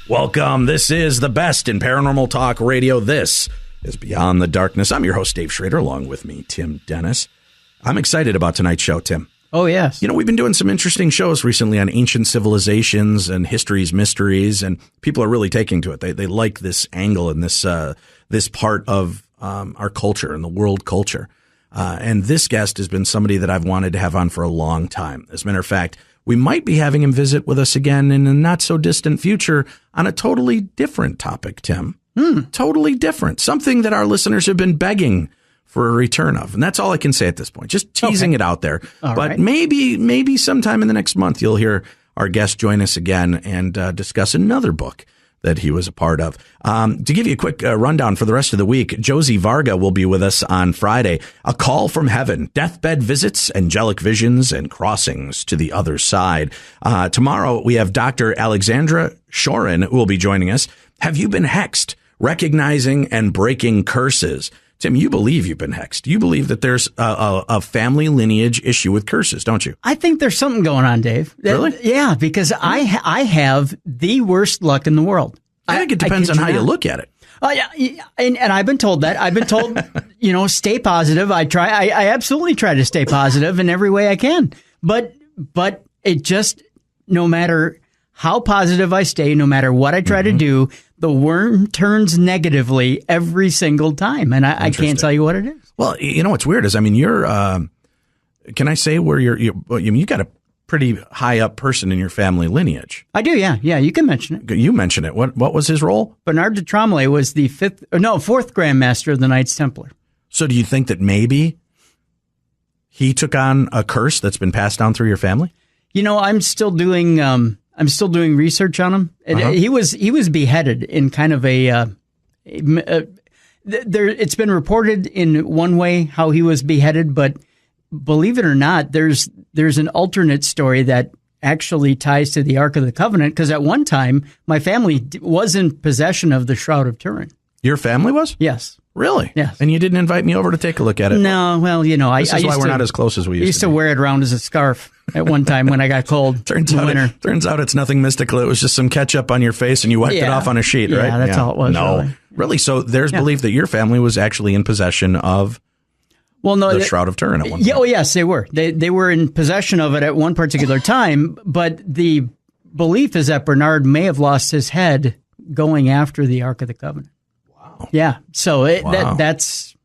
Welcome. This is the best in paranormal talk radio. This is Beyond the Darkness. I'm your host, Dave Schrader, along with me, Tim Dennis. I'm excited about tonight's show, Tim. Oh, yes. You know, we've been doing some interesting shows recently on ancient civilizations and histories, mysteries, and people are really taking to it. They like this angle and this part of our culture and the world culture. And this guest has been somebody that I've wanted to have on for a long time. As a matter of fact, we might be having him visit with us again in a not so distant future on a totally different topic, Tim. Totally different. Something that our listeners have been begging for a return of. And that's all I can say at this point. Just teasing it out there. All but right. maybe sometime in the next month you'll hear our guest join us again and discuss another book that he was a part of. To give you a quick rundown for the rest of the week, Josie Varga will be with us on Friday. A Call from Heaven, Deathbed Visits, Angelic Visions, and Crossings to the Other Side. Tomorrow we have Dr. Alexandra Shorin who will be joining us. Have you been hexed? Recognizing and breaking curses. Tim, you believe you've been hexed. You believe that there's a family lineage issue with curses, don't you? I think there's something going on, Dave. Really? Yeah, because I have the worst luck in the world. I think it depends on how you look at it. Yeah, and I've been told that. I've been told, stay positive. I absolutely try to stay positive in every way I can. But it just, no matter how positive I stay, no matter what I try to do, the worm turns negatively every single time. And I can't tell you what it is. Well, you know what's weird is, I mean, you're, can I say where you got a pretty high up person in your family lineage? I do, yeah. Yeah, you can mention it. You mentioned it. What was his role? Bernard de Tremblay was the fourth Grand Master of the Knights Templar. So do you think that maybe he took on a curse that's been passed down through your family? You know, I'm still doing research on him. He was beheaded in kind of it's been reported in one way how he was beheaded, but believe it or not, there's an alternate story that actually ties to the Ark of the Covenant, because at one time my family was in possession of the Shroud of Turin. Your family was? Yes. Really? Yes. And you didn't invite me over to take a look at it? No, well, this is why we're not as close as we used to be. I used to wear it around as a scarf at one time when I got cold. Turns out it's nothing mystical. It was just some ketchup on your face and you wiped it off on a sheet, right? Yeah, that's all it was. No. Really? So there's belief that your family was actually in possession of the Shroud of Turin at one point. Oh, yes, they were. They were in possession of it at one particular time, but the belief is that Bernard may have lost his head going after the Ark of the Covenant. Wow. Yeah. So that's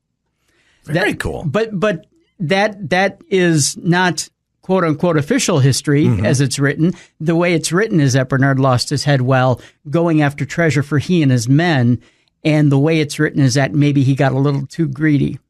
very cool. But that is not quote unquote official history as it's written. The way it's written is that Bernard lost his head while going after treasure for he and his men, and the way it's written is that maybe he got a little too greedy.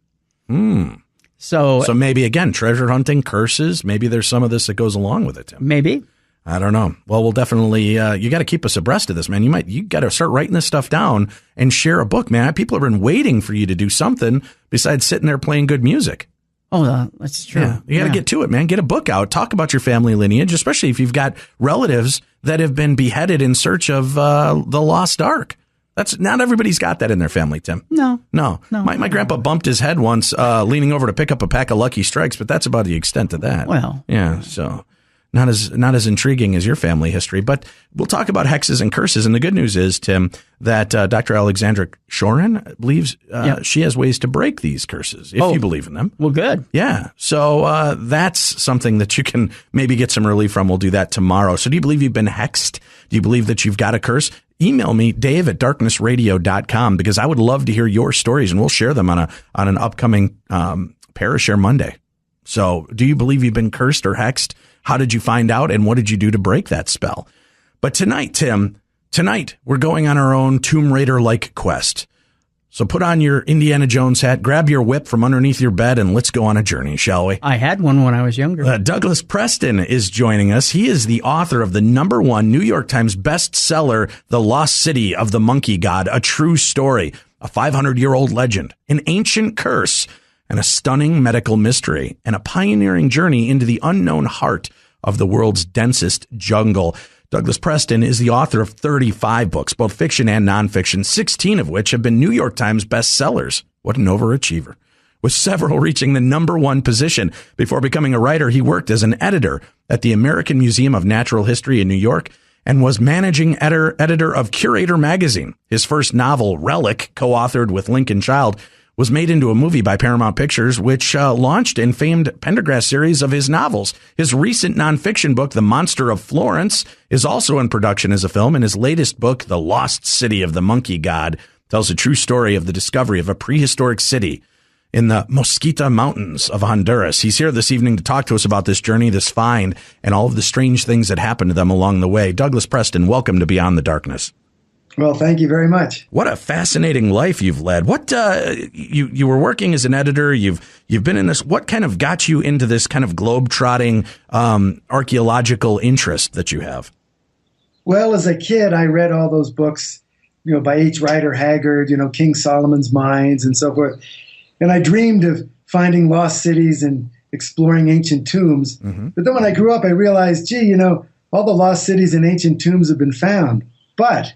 So maybe, again, treasure hunting, curses, maybe there's some of this that goes along with it, Tim. Maybe. I don't know. Well, we'll definitely, you got to keep us abreast of this, man. You got to start writing this stuff down and share a book, man. People have been waiting for you to do something besides sitting there playing good music. Oh, that's true. Yeah. You got to get to it, man. Get a book out. Talk about your family lineage, especially if you've got relatives that have been beheaded in search of the lost Ark. That's not everybody's got that in their family, Tim. No. My grandpa bumped his head once leaning over to pick up a pack of Lucky Strikes, but that's about the extent of that. Well, yeah. So not as intriguing as your family history, but we'll talk about hexes and curses. And the good news is, Tim, that Dr. Alexandra Shorin believes she has ways to break these curses if you believe in them. Well, good. Yeah. So that's something that you can maybe get some relief from. We'll do that tomorrow. So do you believe you've been hexed? Do you believe that you've got a curse? Email me, dave@darknessradio.com, because I would love to hear your stories, and we'll share them on an upcoming Parashare Monday. So do you believe you've been cursed or hexed? How did you find out, and what did you do to break that spell? But tonight, Tim, we're going on our own Tomb Raider-like quest. So put on your Indiana Jones hat, grab your whip from underneath your bed, and let's go on a journey, shall we? I had one when I was younger. Douglas Preston is joining us. He is the author of the #1 New York Times bestseller, The Lost City of the Monkey God, a true story, a 500-year-old legend, an ancient curse, and a stunning medical mystery, and a pioneering journey into the unknown heart of the world's densest jungle. Douglas Preston is the author of 35 books, both fiction and nonfiction, 16 of which have been New York Times bestsellers. What an overachiever. With several reaching the #1 position. Before becoming a writer, he worked as an editor at the American Museum of Natural History in New York and was managing editor of Curator magazine. His first novel, Relic, co-authored with Lincoln Child, was made into a movie by Paramount Pictures, which launched in famed Pendergrass series of his novels. His recent nonfiction book, The Monster of Florence, is also in production as a film, and his latest book, The Lost City of the Monkey God, tells a true story of the discovery of a prehistoric city in the Mosquita Mountains of Honduras. He's here this evening to talk to us about this journey, this find, and all of the strange things that happened to them along the way. Douglas Preston, welcome to Beyond the Darkness. Well, thank you very much. What a fascinating life you've led. What you were working as an editor. You've been in this. What kind of got you into this kind of globe-trotting archaeological interest that you have? Well, as a kid, I read all those books, by H. Rider Haggard, King Solomon's Mines and so forth. And I dreamed of finding lost cities and exploring ancient tombs. Mm-hmm. But then when I grew up, I realized, all the lost cities and ancient tombs have been found. But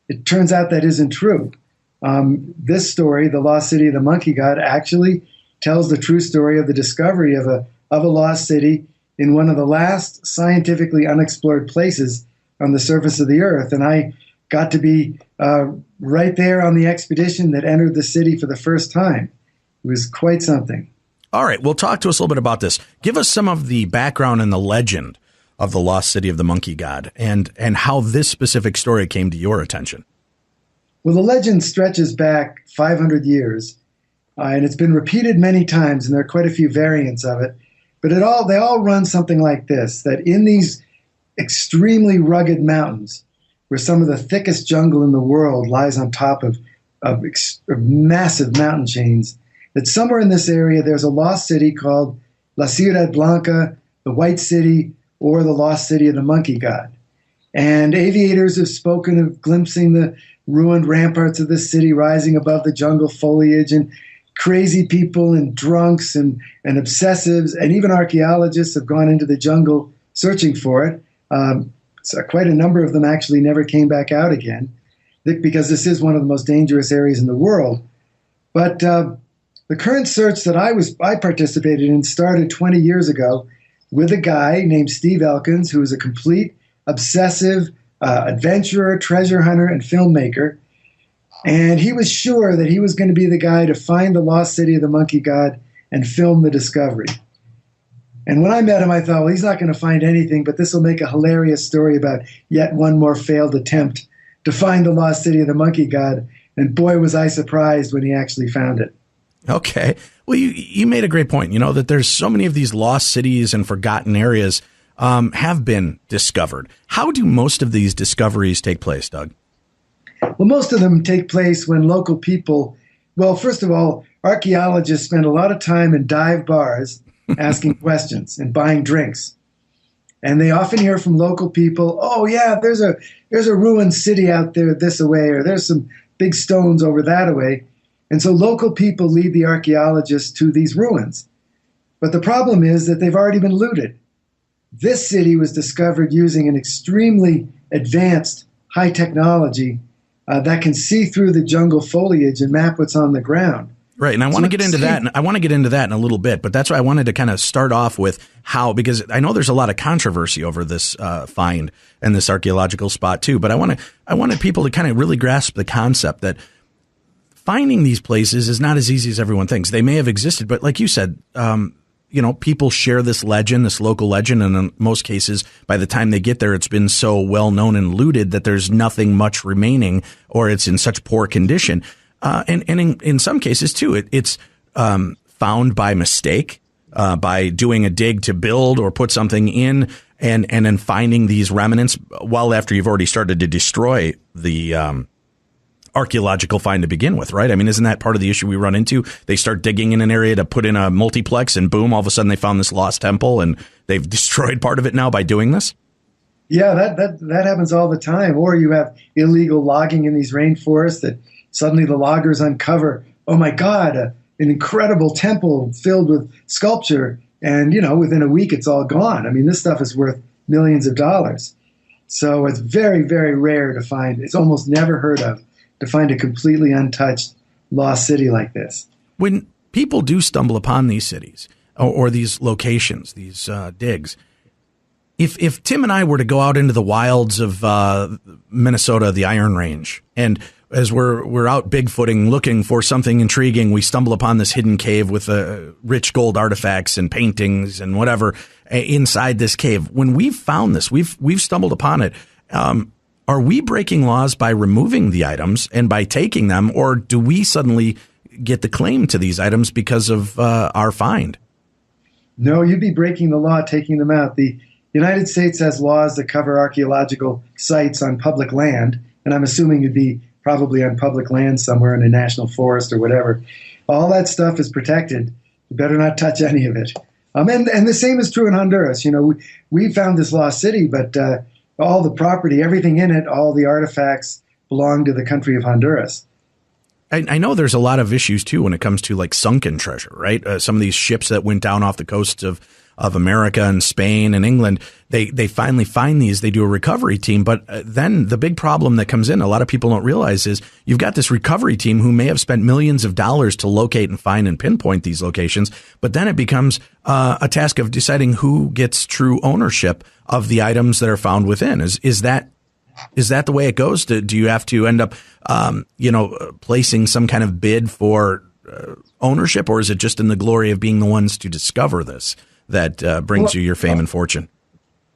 it turns out that isn't true. This story, The Lost City of the Monkey God, actually tells the true story of the discovery of a lost city in one of the last scientifically unexplored places on the surface of the earth. And I got to be right there on the expedition that entered the city for the first time. It was quite something. All right. Well, talk to us a little bit about this. Give us some of the background and the legend of the Lost City of the Monkey God and how this specific story came to your attention. Well, the legend stretches back 500 years, and it's been repeated many times, and there are quite a few variants of it. But they all run something like this, that in these extremely rugged mountains, where some of the thickest jungle in the world lies on top of massive mountain chains, that somewhere in this area there's a lost city called La Ciudad Blanca, the White City, or the Lost City of the Monkey God. And aviators have spoken of glimpsing the ruined ramparts of the city rising above the jungle foliage, and crazy people and drunks and obsessives, and even archaeologists have gone into the jungle searching for it. So quite a number of them actually never came back out again, because this is one of the most dangerous areas in the world. But the current search that I participated in started 20 years ago with a guy named Steve Elkins, who is a complete obsessive adventurer, treasure hunter, and filmmaker. And he was sure that he was going to be the guy to find the lost city of the Monkey God and film the discovery. And when I met him, I thought, well, he's not going to find anything, but this will make a hilarious story about yet one more failed attempt to find the lost city of the Monkey God. And boy, was I surprised when he actually found it. Okay. Well, you made a great point, that there's so many of these lost cities and forgotten areas have been discovered. How do most of these discoveries take place, Doug? Well, most of them take place when local people, well, first of all, archaeologists spend a lot of time in dive bars asking questions and buying drinks. And they often hear from local people, oh, yeah, there's a ruined city out there this away, or there's some big stones over that away. And so local people lead the archaeologists to these ruins. But the problem is that they've already been looted. This city was discovered using an extremely advanced high technology that can see through the jungle foliage and map what's on the ground. Right, and I want to get into that. And I want to get into that in a little bit, but that's why I wanted to kind of start off with how, because I know there's a lot of controversy over this find and this archaeological spot too. But I wanted people to kind of really grasp the concept that finding these places is not as easy as everyone thinks. They may have existed, but like you said, people share this legend, this local legend, and in most cases, by the time they get there, it's been so well known and looted that there's nothing much remaining, or it's in such poor condition. And in some cases too, it's found by mistake, by doing a dig to build or put something in, and then finding these remnants well after you've already started to destroy the archaeological find to begin with, right? I mean, isn't that part of the issue we run into? They start digging in an area to put in a multiplex, and boom, all of a sudden they found this lost temple, and they've destroyed part of it now by doing this. Yeah, that happens all the time. Or you have illegal logging in these rainforests that suddenly the loggers uncover, oh my God, an incredible temple filled with sculpture. And, within a week, it's all gone. I mean, this stuff is worth millions of dollars. So it's very, very rare to find. It's almost never heard of to find a completely untouched lost city like this. When people do stumble upon these cities or these locations, these digs, If Tim and I were to go out into the wilds of Minnesota, the Iron Range, and as we're out bigfooting looking for something intriguing, we stumble upon this hidden cave with rich gold artifacts and paintings and whatever inside this cave. When we've found this, we've stumbled upon it. Are we breaking laws by removing the items and by taking them, or do we suddenly get the claim to these items because of our find? No, you'd be breaking the law taking them out. The United States has laws that cover archaeological sites on public land, and I'm assuming you'd be probably on public land somewhere in a national forest or whatever. All that stuff is protected. You better not touch any of it. And the same is true in Honduras. You know, we found this lost city, but all the property, everything in it, all the artifacts belong to the country of Honduras. I know there's a lot of issues, too, when it comes to like sunken treasure, right? Some of these ships that went down off the coasts of America and Spain and England, they finally find these. They do a recovery team. But then the big problem that comes in, a lot of people don't realize, is you've got this recovery team who may have spent millions of dollars to locate and find and pinpoint these locations. But then it becomes a task of deciding who gets true ownership of the items that are found within. Is that the way it goes? Do you have to end up, placing some kind of bid for ownership, or is it just in the glory of being the ones to discover this that brings you your fame and fortune?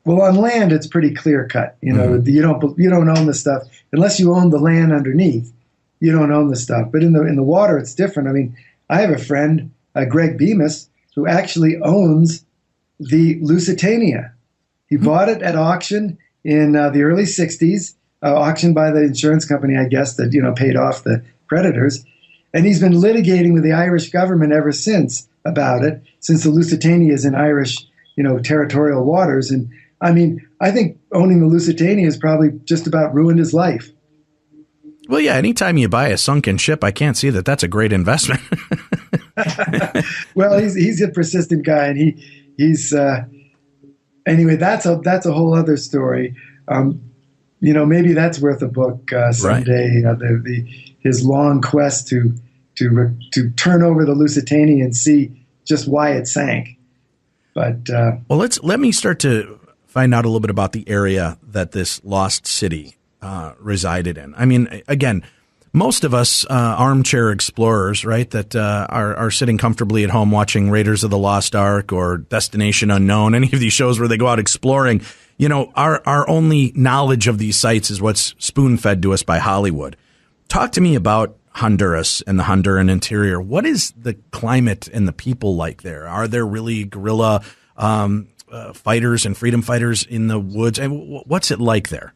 Well, on land, it's pretty clear cut. You know, you don't own the stuff unless you own the land underneath. You don't own the stuff. But in the water, it's different. I mean, I have a friend, Greg Bemis, who actually owns the Lusitania. He bought it at auction in the early 60s, auctioned by the insurance company, I guess, that, paid off the creditors. And he's been litigating with the Irish government ever since about it, since the Lusitania is in Irish, territorial waters. And I mean, I think owning the Lusitania has probably just about ruined his life. Well, yeah, anytime you buy a sunken ship, I can't see that that's a great investment. Well, he's a persistent guy, and he's anyway, that's a whole other story. Maybe that's worth a book someday. Right. His long quest to turn over the Lusitania and see just why it sank. But well, let me start to find out a little bit about the area that this lost city resided in. I mean, again, most of us armchair explorers, right, that are sitting comfortably at home watching Raiders of the Lost Ark or Destination Unknown, any of these shows where they go out exploring, our only knowledge of these sites is what's spoon-fed to us by Hollywood. Talk to me about Honduras and the Honduran interior. What is the climate and the people like there? Are there really guerrilla fighters and freedom fighters in the woods? And what's it like there?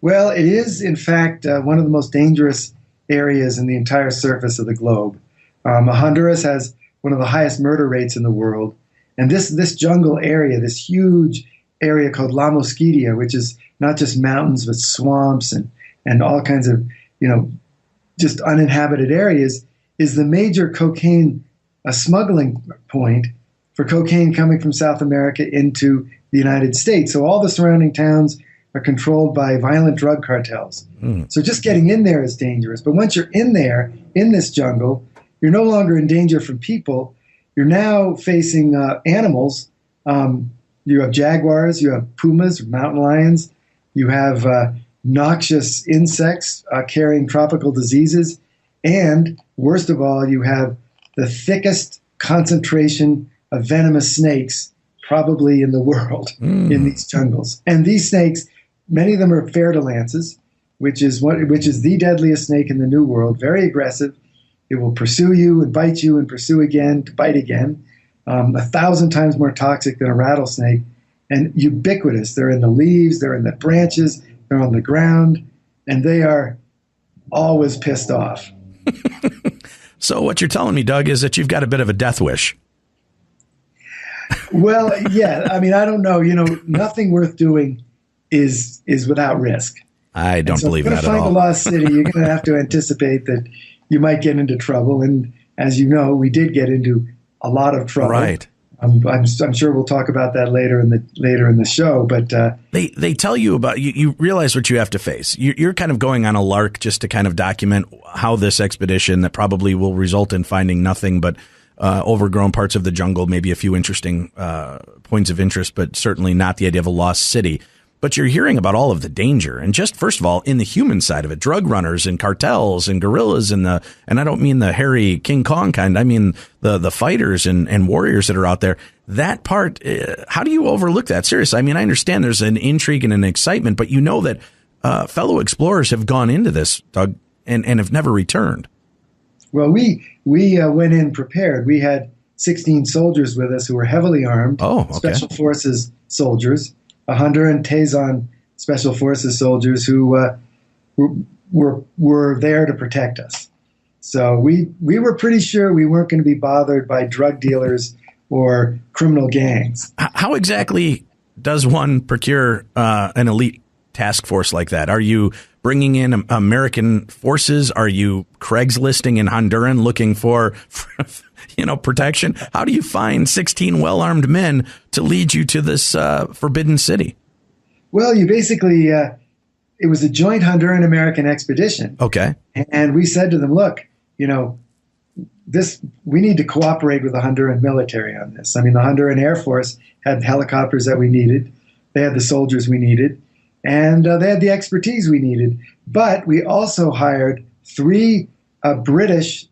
Well, it is, in fact, one of the most dangerous areas in the entire surface of the globe. Honduras has one of the highest murder rates in the world. And this jungle area, this huge area called La Mosquitia, which is not just mountains, but swamps and all kinds of, just uninhabited areas, is the major cocaine smuggling point for cocaine coming from South America into the United States. So all the surrounding towns are controlled by violent drug cartels. So just getting in there is dangerous. But once you're in there, in this jungle, you're no longer in danger from people. You're now facing animals. You have jaguars, you have pumas, mountain lions, you have noxious insects carrying tropical diseases, and worst of all, you have the thickest concentration of venomous snakes probably in the world in these jungles. And these snakes, many of them are fer-de-lances, which is the deadliest snake in the New World. Very aggressive. It will pursue you and bite you and pursue again to bite again. 1,000 times more toxic than a rattlesnake, and ubiquitous. They're in the leaves, they're in the branches, they're on the ground, and they are always pissed off. So what you're telling me, Doug, is that you've got a bit of a death wish. Well, yeah. I mean, I don't know. Nothing worth doing is without risk. I don't believe that at all. If you find a lost city, you're going to have to anticipate that you might get into trouble. And as you know, we did get into a lot of trouble. Right. I'm sure we'll talk about that later in the show. But they tell you about you realize what you have to face. You're kind of going on a lark just to kind of document how this expedition that probably will result in finding nothing but overgrown parts of the jungle, maybe a few interesting points of interest, but certainly not the idea of a lost city. But you're hearing about all of the danger, and just first of all, in the human side of it, drug runners and cartels and guerrillas and I don't mean the hairy King Kong kind. I mean the fighters and warriors that are out there. That part, how do you overlook that? Seriously, I mean, I understand there's an intrigue and an excitement, but you know that fellow explorers have gone into this, Doug, and have never returned. Well, we went in prepared. We had 16 soldiers with us who were heavily armed. Oh, okay. Special Forces soldiers. Honduran Tezon Special Forces soldiers who were there to protect us. So we were pretty sure we weren't going to be bothered by drug dealers or criminal gangs. How exactly does one procure an elite task force like that? Are you bringing in American forces? Are you Craigslisting in Honduran looking for protection? How do you find 16 well-armed men to lead you to this forbidden city? Well, you basically, it was a joint Honduran-American expedition. Okay. And we said to them, look, we need to cooperate with the Honduran military on this. I mean, the Honduran Air Force had helicopters that we needed. They had the soldiers we needed. And they had the expertise we needed. But we also hired 3 British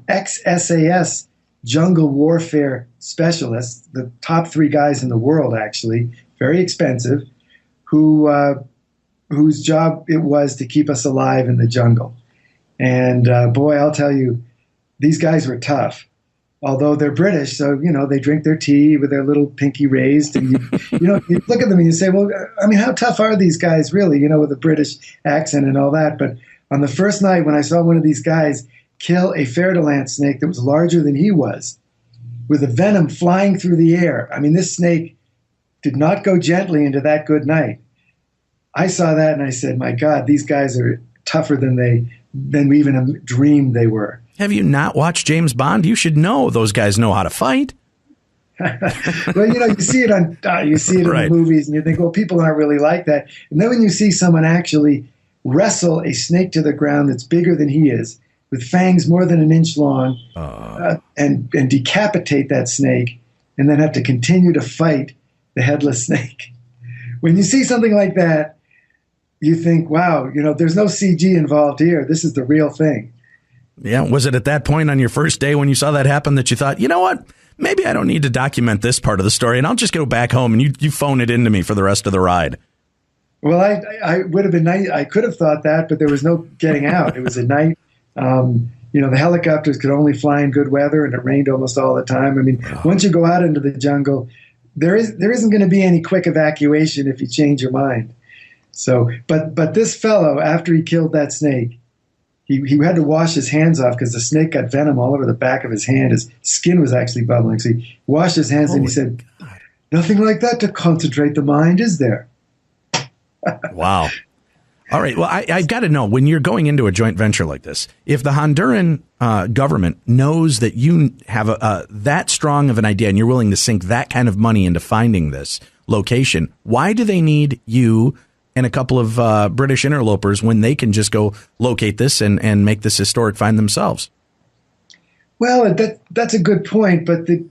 ex-SAS jungle warfare specialists, the top 3 guys in the world, actually, very expensive, whose job it was to keep us alive in the jungle. And boy, I'll tell you, these guys were tough. Although they're British, so, they drink their tea with their little pinky raised. And, you look at them and you say, well, I mean, how tough are these guys really, with a British accent and all that? But on the first night when I saw one of these guys kill a fer-de-lance snake that was larger than he was, with the venom flying through the air. I mean, this snake did not go gently into that good night. I saw that and I said, my God, these guys are tougher than we even dreamed they were. Have you not watched James Bond? You should know those guys know how to fight. Well, you see it in right. the movies, and you think, well, people aren't really like that. And then when you see someone actually wrestle a snake to the ground that's bigger than he is, with fangs more than an inch long, and decapitate that snake, and then have to continue to fight the headless snake. When you see something like that, you think, wow, there's no CG involved here. This is the real thing. Yeah. Was it at that point on your first day when you saw that happen that you thought, you know what, maybe I don't need to document this part of the story and I'll just go back home and you phone it into me for the rest of the ride? Well, I would have been nice. I could have thought that, but there was no getting out. It was a night. The helicopters could only fly in good weather and it rained almost all the time. I mean, once you go out into the jungle, there isn't going to be any quick evacuation if you change your mind. So, but this fellow, after he killed that snake, he had to wash his hands off because the snake got venom all over the back of his hand. His skin was actually bubbling. So he washed his hands and he said, nothing like that to concentrate the mind, is there? Wow. All right. Well, I've got to know, when you're going into a joint venture like this, if the Honduran government knows that you have that strong of an idea and you're willing to sink that kind of money into finding this location, why do they need you and a couple of British interlopers when they can just go locate this and make this historic find themselves? Well, that's a good point. But the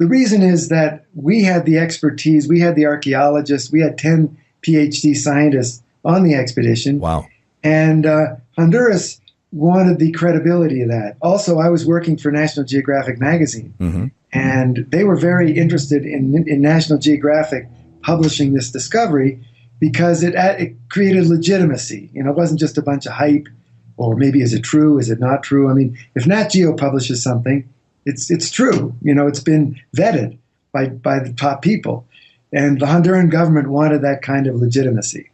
reason is that we had the expertise. We had the archaeologists. We had 10 PhD scientists on the expedition. Wow. And Honduras wanted the credibility of that. Also, I was working for National Geographic magazine. Mm-hmm. And they were very interested in National Geographic publishing this discovery, because it created legitimacy. It wasn't just a bunch of hype, or maybe is it true, is it not true? I mean, if Nat Geo publishes something, it's true. It's been vetted by the top people. And the Honduran government wanted that kind of legitimacy.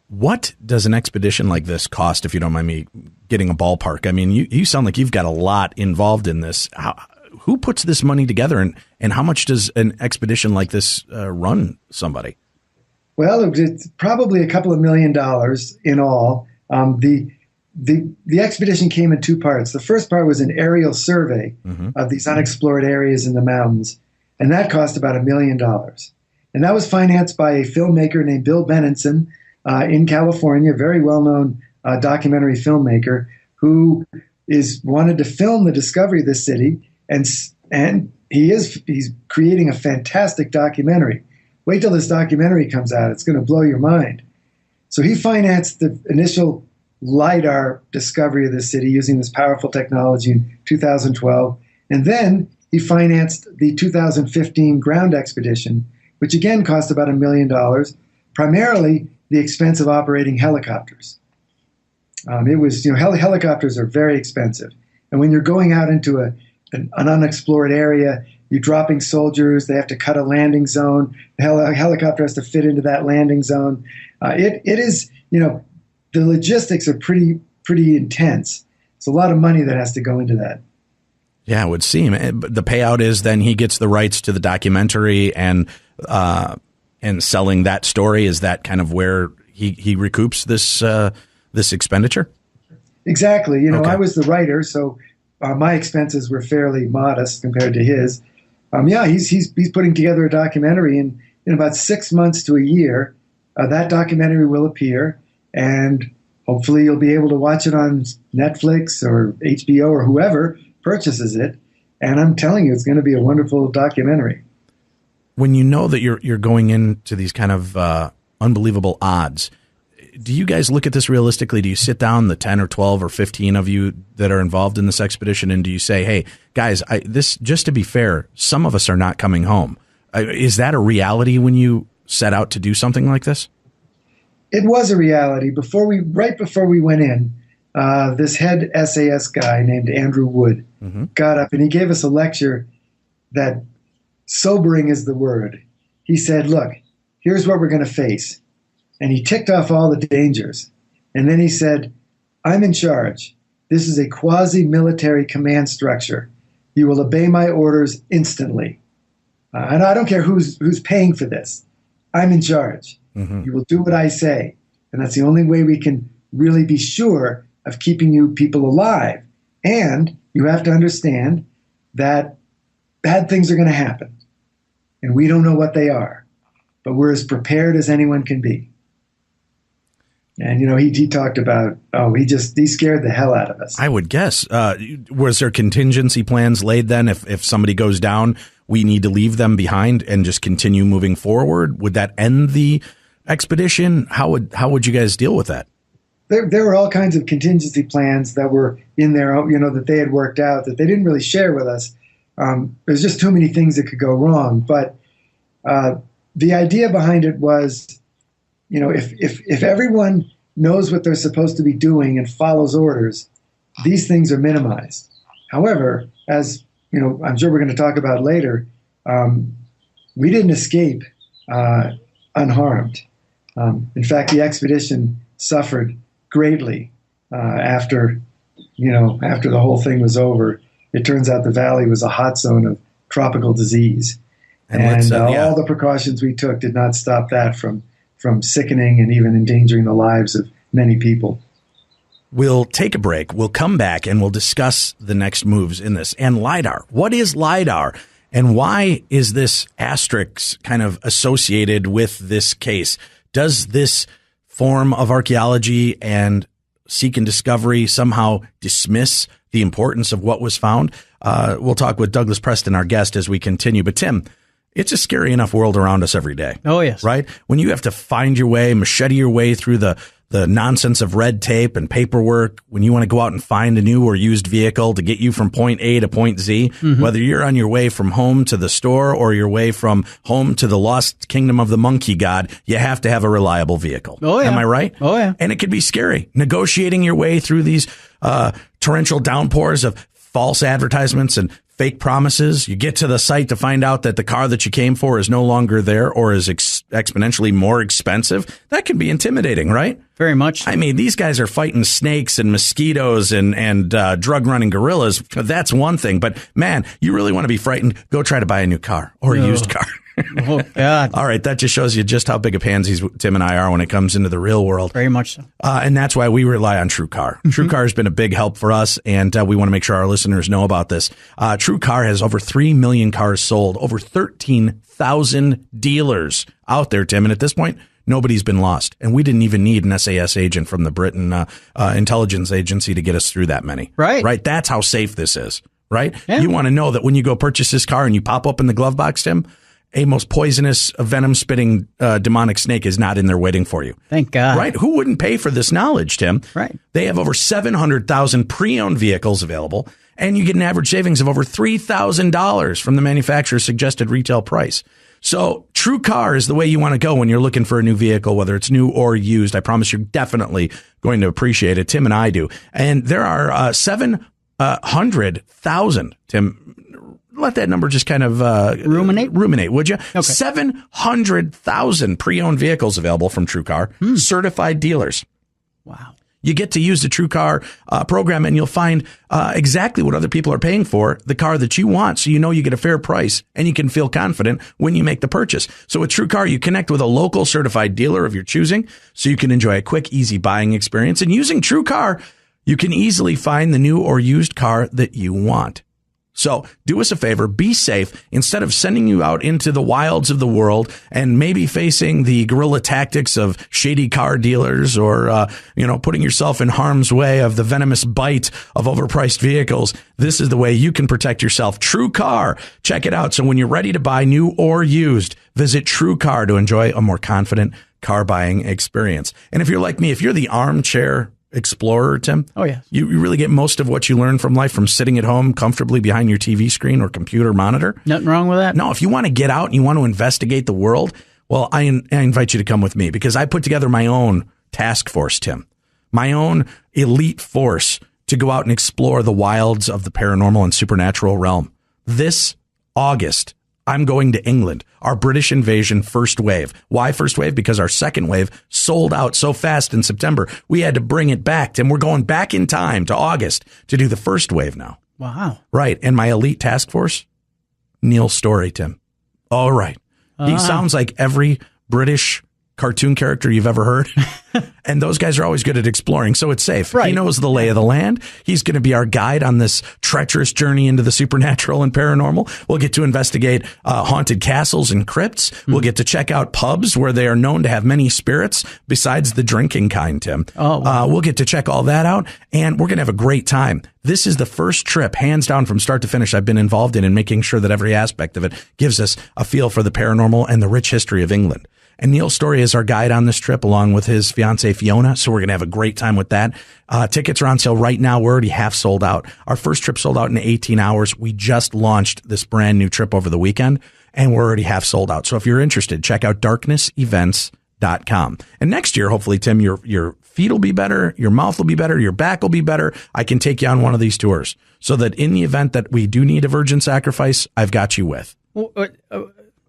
What does an expedition like this cost, if you don't mind me getting a ballpark? I mean, you sound like you've got a lot involved in this. Who puts this money together, and how much does an expedition like this run somebody? Well, it's probably a couple of $1 million in all. The expedition came in 2 parts. The first part was an aerial survey of these unexplored areas in the mountains, and that cost about $1 million. And that was financed by a filmmaker named Bill Benenson in California, a very well-known documentary filmmaker who is wanted to film the discovery of this city, and he's creating a fantastic documentary. Wait till this documentary comes out. It's going to blow your mind. So he financed the initial LiDAR discovery of the city using this powerful technology in 2012. And then he financed the 2015 ground expedition, which again cost about $1 million, primarily the expense of operating helicopters. It was, helicopters are very expensive. And when you're going out into an unexplored area, you're dropping soldiers, they have to cut a landing zone, the helicopter has to fit into that landing zone. It is, the logistics are pretty intense. It's a lot of money that has to go into that. Yeah, it would seem. The payout is then he gets the rights to the documentary and selling that story. Is that kind of where he recoups this expenditure? Exactly. Okay. I was the writer, so my expenses were fairly modest compared to his. He's putting together a documentary, and in about 6 months to a year, that documentary will appear, and hopefully you'll be able to watch it on Netflix or HBO or whoever purchases it. And I'm telling you, it's going to be a wonderful documentary. When you know that you're going into these kind of unbelievable odds, do you guys look at this realistically? Do you sit down, the 10 or 12 or 15 of you that are involved in this expedition, and do you say, hey, guys, this, just to be fair, some of us are not coming home? Is that a reality when you set out to do something like this? It was a reality. Right before we went in, this head SAS guy named Andrew Wood got up and he gave us a lecture that sobering is the word. He said, look, here's what we're going to face. And he ticked off all the dangers. And then he said, I'm in charge. This is a quasi-military command structure. You will obey my orders instantly. And I don't care who's paying for this. I'm in charge. You will do what I say. And that's the only way we can really be sure of keeping you people alive. And you have to understand that bad things are going to happen. And we don't know what they are. But we're as prepared as anyone can be. And, he talked about, he scared the hell out of us. I would guess. Was there contingency plans laid then? If somebody goes down, we need to leave them behind and just continue moving forward? Would that end the expedition? How would you guys deal with that? There were all kinds of contingency plans that were in there, that they had worked out that they didn't really share with us. There's just too many things that could go wrong. But the idea behind it was, if everyone knows what they're supposed to be doing and follows orders, these things are minimized. However, as I'm sure we're going to talk about later, we didn't escape unharmed. In fact, the expedition suffered greatly after the whole thing was over. It turns out the valley was a hot zone of tropical disease. And all the precautions we took did not stop that from sickening and even endangering the lives of many people. We'll take a break. We'll come back and we'll discuss the next moves in this. And LiDAR. What is LiDAR? And why is this asterisk kind of associated with this case? Does this form of archaeology and seek and discovery somehow dismiss the importance of what was found? We'll talk with Douglas Preston, our guest, as we continue. But Tim, it's a scary enough world around us every day. Oh, yes. Right? When you have to find your way, machete your way through the nonsense of red tape and paperwork, when you want to go out and find a new or used vehicle to get you from point A to point Z, whether you're on your way from home to the store or your way from home to the lost kingdom of the monkey god, you have to have a reliable vehicle. Oh, yeah. Am I right? Oh, yeah. And it can be scary. Negotiating your way through these torrential downpours of false advertisements and fake promises. You get to the site to find out that the car that you came for is no longer there or is exponentially more expensive. That can be intimidating, right? Very much. I mean, these guys are fighting snakes and mosquitoes and drug running gorillas. That's one thing. But man, you really want to be frightened? Go try to buy a new car or a used car. Oh, God. All right. That just shows you just how big of pansies Tim and I are when it comes into the real world. Very much so. And that's why we rely on TrueCar. TrueCar has been a big help for us, and we want to make sure our listeners know about this. TrueCar has over 3 million cars sold, over 13,000 dealers out there, Tim. And at this point, nobody's been lost. And we didn't even need an SAS agent from the Britain intelligence agency to get us through that many. Right. That's how safe this is. Right. Yeah. You want to know that when you go purchase this car and you pop open the glove box, Tim, a most poisonous, venom-spitting demonic snake is not in there waiting for you. Thank God. Right? Who wouldn't pay for this knowledge, Tim? Right. They have over 700,000 pre-owned vehicles available, and you get an average savings of over $3,000 from the manufacturer's suggested retail price. So True Car is the way you want to go when you're looking for a new vehicle, whether it's new or used. I promise you're definitely going to appreciate it. Tim and I do. And there are 700,000, Tim. Let that number just kind of ruminate, would you? Okay. 700,000 pre-owned vehicles available from True Car, certified dealers. Wow. You get to use the True Car program, and you'll find exactly what other people are paying for the car that you want. So you know you get a fair price, and you can feel confident when you make the purchase. So with True Car, you connect with a local certified dealer of your choosing, so you can enjoy a quick, easy buying experience. And using True Car, you can easily find the new or used car that you want. So do us a favor, be safe. Instead of sending you out into the wilds of the world and maybe facing the guerrilla tactics of shady car dealers or, putting yourself in harm's way of the venomous bite of overpriced vehicles, this is the way you can protect yourself. True Car. Check it out. So when you're ready to buy new or used, visit True Car to enjoy a more confident car buying experience. And if you're like me, if you're the armchair explorer, Tim. Oh, yeah. You really get most of what you learn from life from sitting at home comfortably behind your TV screen or computer monitor. Nothing wrong with that. No, if you want to get out and you want to investigate the world, well, I invite you to come with me because I put together my own task force, Tim, my own elite force to go out and explore the wilds of the paranormal and supernatural realm. This August, I'm going to England, our British invasion first wave. Why first wave? Because our second wave sold out so fast in September, we had to bring it back. And we're going back in time to August to do the first wave now. Wow. Right. And my elite task force, Neil Story, Tim. All right. He sounds like every British cartoon character you've ever heard. And those guys are always good at exploring, so it's safe. Right. He knows the lay of the land. He's going to be our guide on this treacherous journey into the supernatural and paranormal. We'll get to investigate haunted castles and crypts. We'll get to check out pubs where they are known to have many spirits besides the drinking kind, Tim. Oh, wow. We'll get to check all that out, and we're going to have a great time. This is the first trip, hands down, from start to finish, I've been involved in making sure that every aspect of it gives us a feel for the paranormal and the rich history of England. And Neil Story is our guide on this trip, along with his fiancée, Fiona. So we're going to have a great time with that. Tickets are on sale right now. We're already half sold out. Our first trip sold out in 18 hours. We just launched this brand new trip over the weekend, and we're already half sold out. So if you're interested, check out darknessevents.com. And next year, hopefully, Tim, your feet will be better, your mouth will be better, your back will be better. I can take you on one of these tours so that in the event that we do need a virgin sacrifice, I've got you with.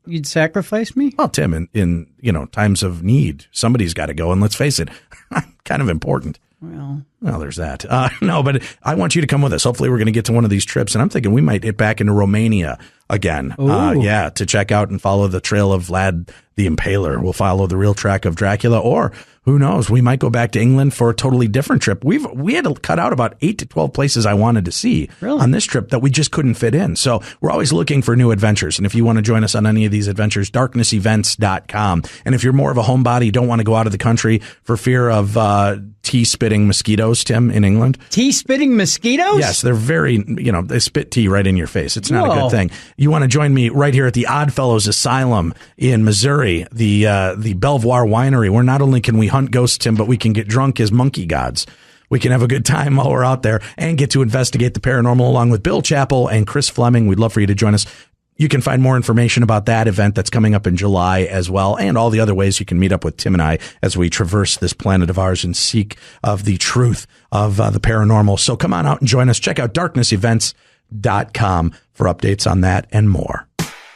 You'd sacrifice me? Well, Tim, in times of need, somebody's got to go. And let's face it, I'm kind of important. Well, there's that. No, but I want you to come with us. Hopefully we're going to get to one of these trips. And I'm thinking we might hit back into Romania again. To check out and follow the trail of Vlad the Impaler. We'll follow the real track of Dracula, or who knows, we might go back to England for a totally different trip. We had to cut out about 8 to 12 places I wanted to see on this trip that we just couldn't fit in. So we're always looking for new adventures. And if you want to join us on any of these adventures, darknessevents.com. And if you're more of a homebody, don't want to go out of the country for fear of tea-spitting mosquitoes, Tim, in England. Tea-spitting mosquitoes? Yes, they're very, they spit tea right in your face. It's not a good thing. You want to join me right here at the Oddfellows Asylum in Missouri, the Belvoir Winery, where not only can we hunt ghosts, Tim, but we can get drunk as monkey gods. We can have a good time while we're out there and get to investigate the paranormal along with Bill Chappell and Chris Fleming. We'd love for you to join us. You can find more information about that event that's coming up in July as well, and all the other ways you can meet up with Tim and I as we traverse this planet of ours and seek of the truth of the paranormal. So come on out and join us. Check out darknessevents.com for updates on that and more.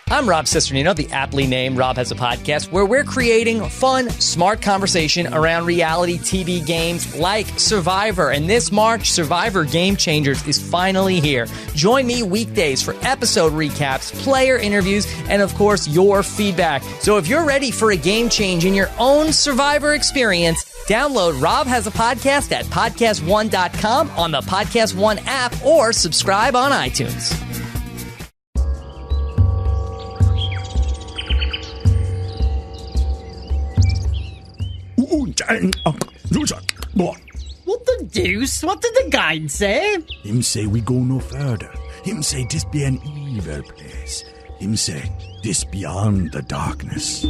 I'm Rob Cisternino, the aptly named Rob Has a Podcast, where we're creating fun, smart conversation around reality TV games like Survivor. And this March, Survivor Game Changers is finally here. Join me weekdays for episode recaps, player interviews, and of course, your feedback. So if you're ready for a game change in your own Survivor experience, download Rob Has a Podcast at podcastone.com on the Podcast One app or subscribe on iTunes. What the deuce? What did the guide say? Him say we go no further. Him say this be an evil place. Him say this beyond the darkness.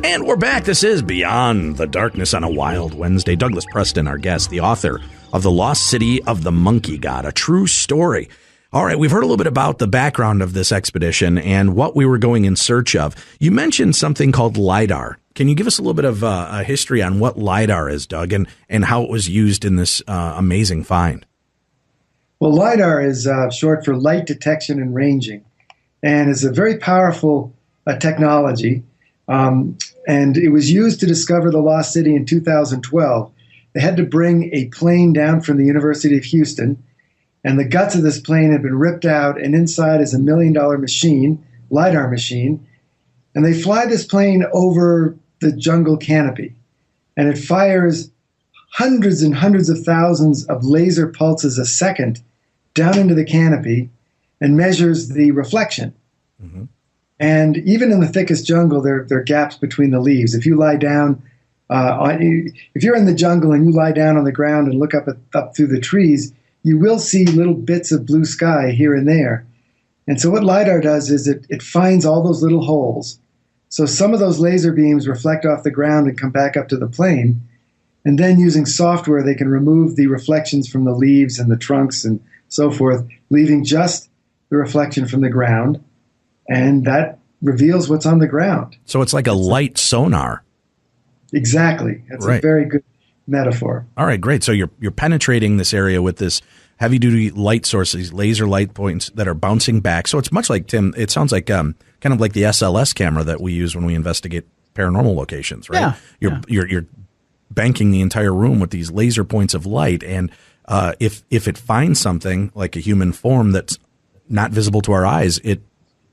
And we're back. This is Beyond the Darkness on a Wild Wednesday. Douglas Preston, our guest, the author of The Lost City of the Monkey God, a true story. All right, we've heard a little bit about the background of this expedition and what we were going in search of. You mentioned something called LIDAR. Can you give us a little bit of a history on what LIDAR is, Doug, and how it was used in this amazing find? Well, LIDAR is short for light detection and ranging, and is a very powerful technology. And it was used to discover the lost city in 2012. They had to bring a plane down from the University of Houston, and the guts of this plane had been ripped out, and inside is $1 million machine, LIDAR machine, and they fly this plane over the jungle canopy, and it fires hundreds and hundreds of thousands of laser pulses a second down into the canopy and measures the reflection. Mm-hmm. And even in the thickest jungle, there are gaps between the leaves. If you lie down, if you're in the jungle and you lie down on the ground and look up through the trees, you will see little bits of blue sky here and there. And so what LIDAR does is it finds all those little holes. So some of those laser beams reflect off the ground and come back up to the plane. And then using software, they can remove the reflections from the leaves and the trunks and so forth, leaving just the reflection from the ground. And that reveals what's on the ground. So it's like a light sonar. Exactly. That's right. A very good metaphor. All right, great. So you're penetrating this area with this heavy-duty light source, these laser light points that are bouncing back. So it's much like, Tim, it sounds like kind of like the SLS camera that we use when we investigate paranormal locations, right? Yeah. You're banking the entire room with these laser points of light. And if it finds something like a human form that's not visible to our eyes, it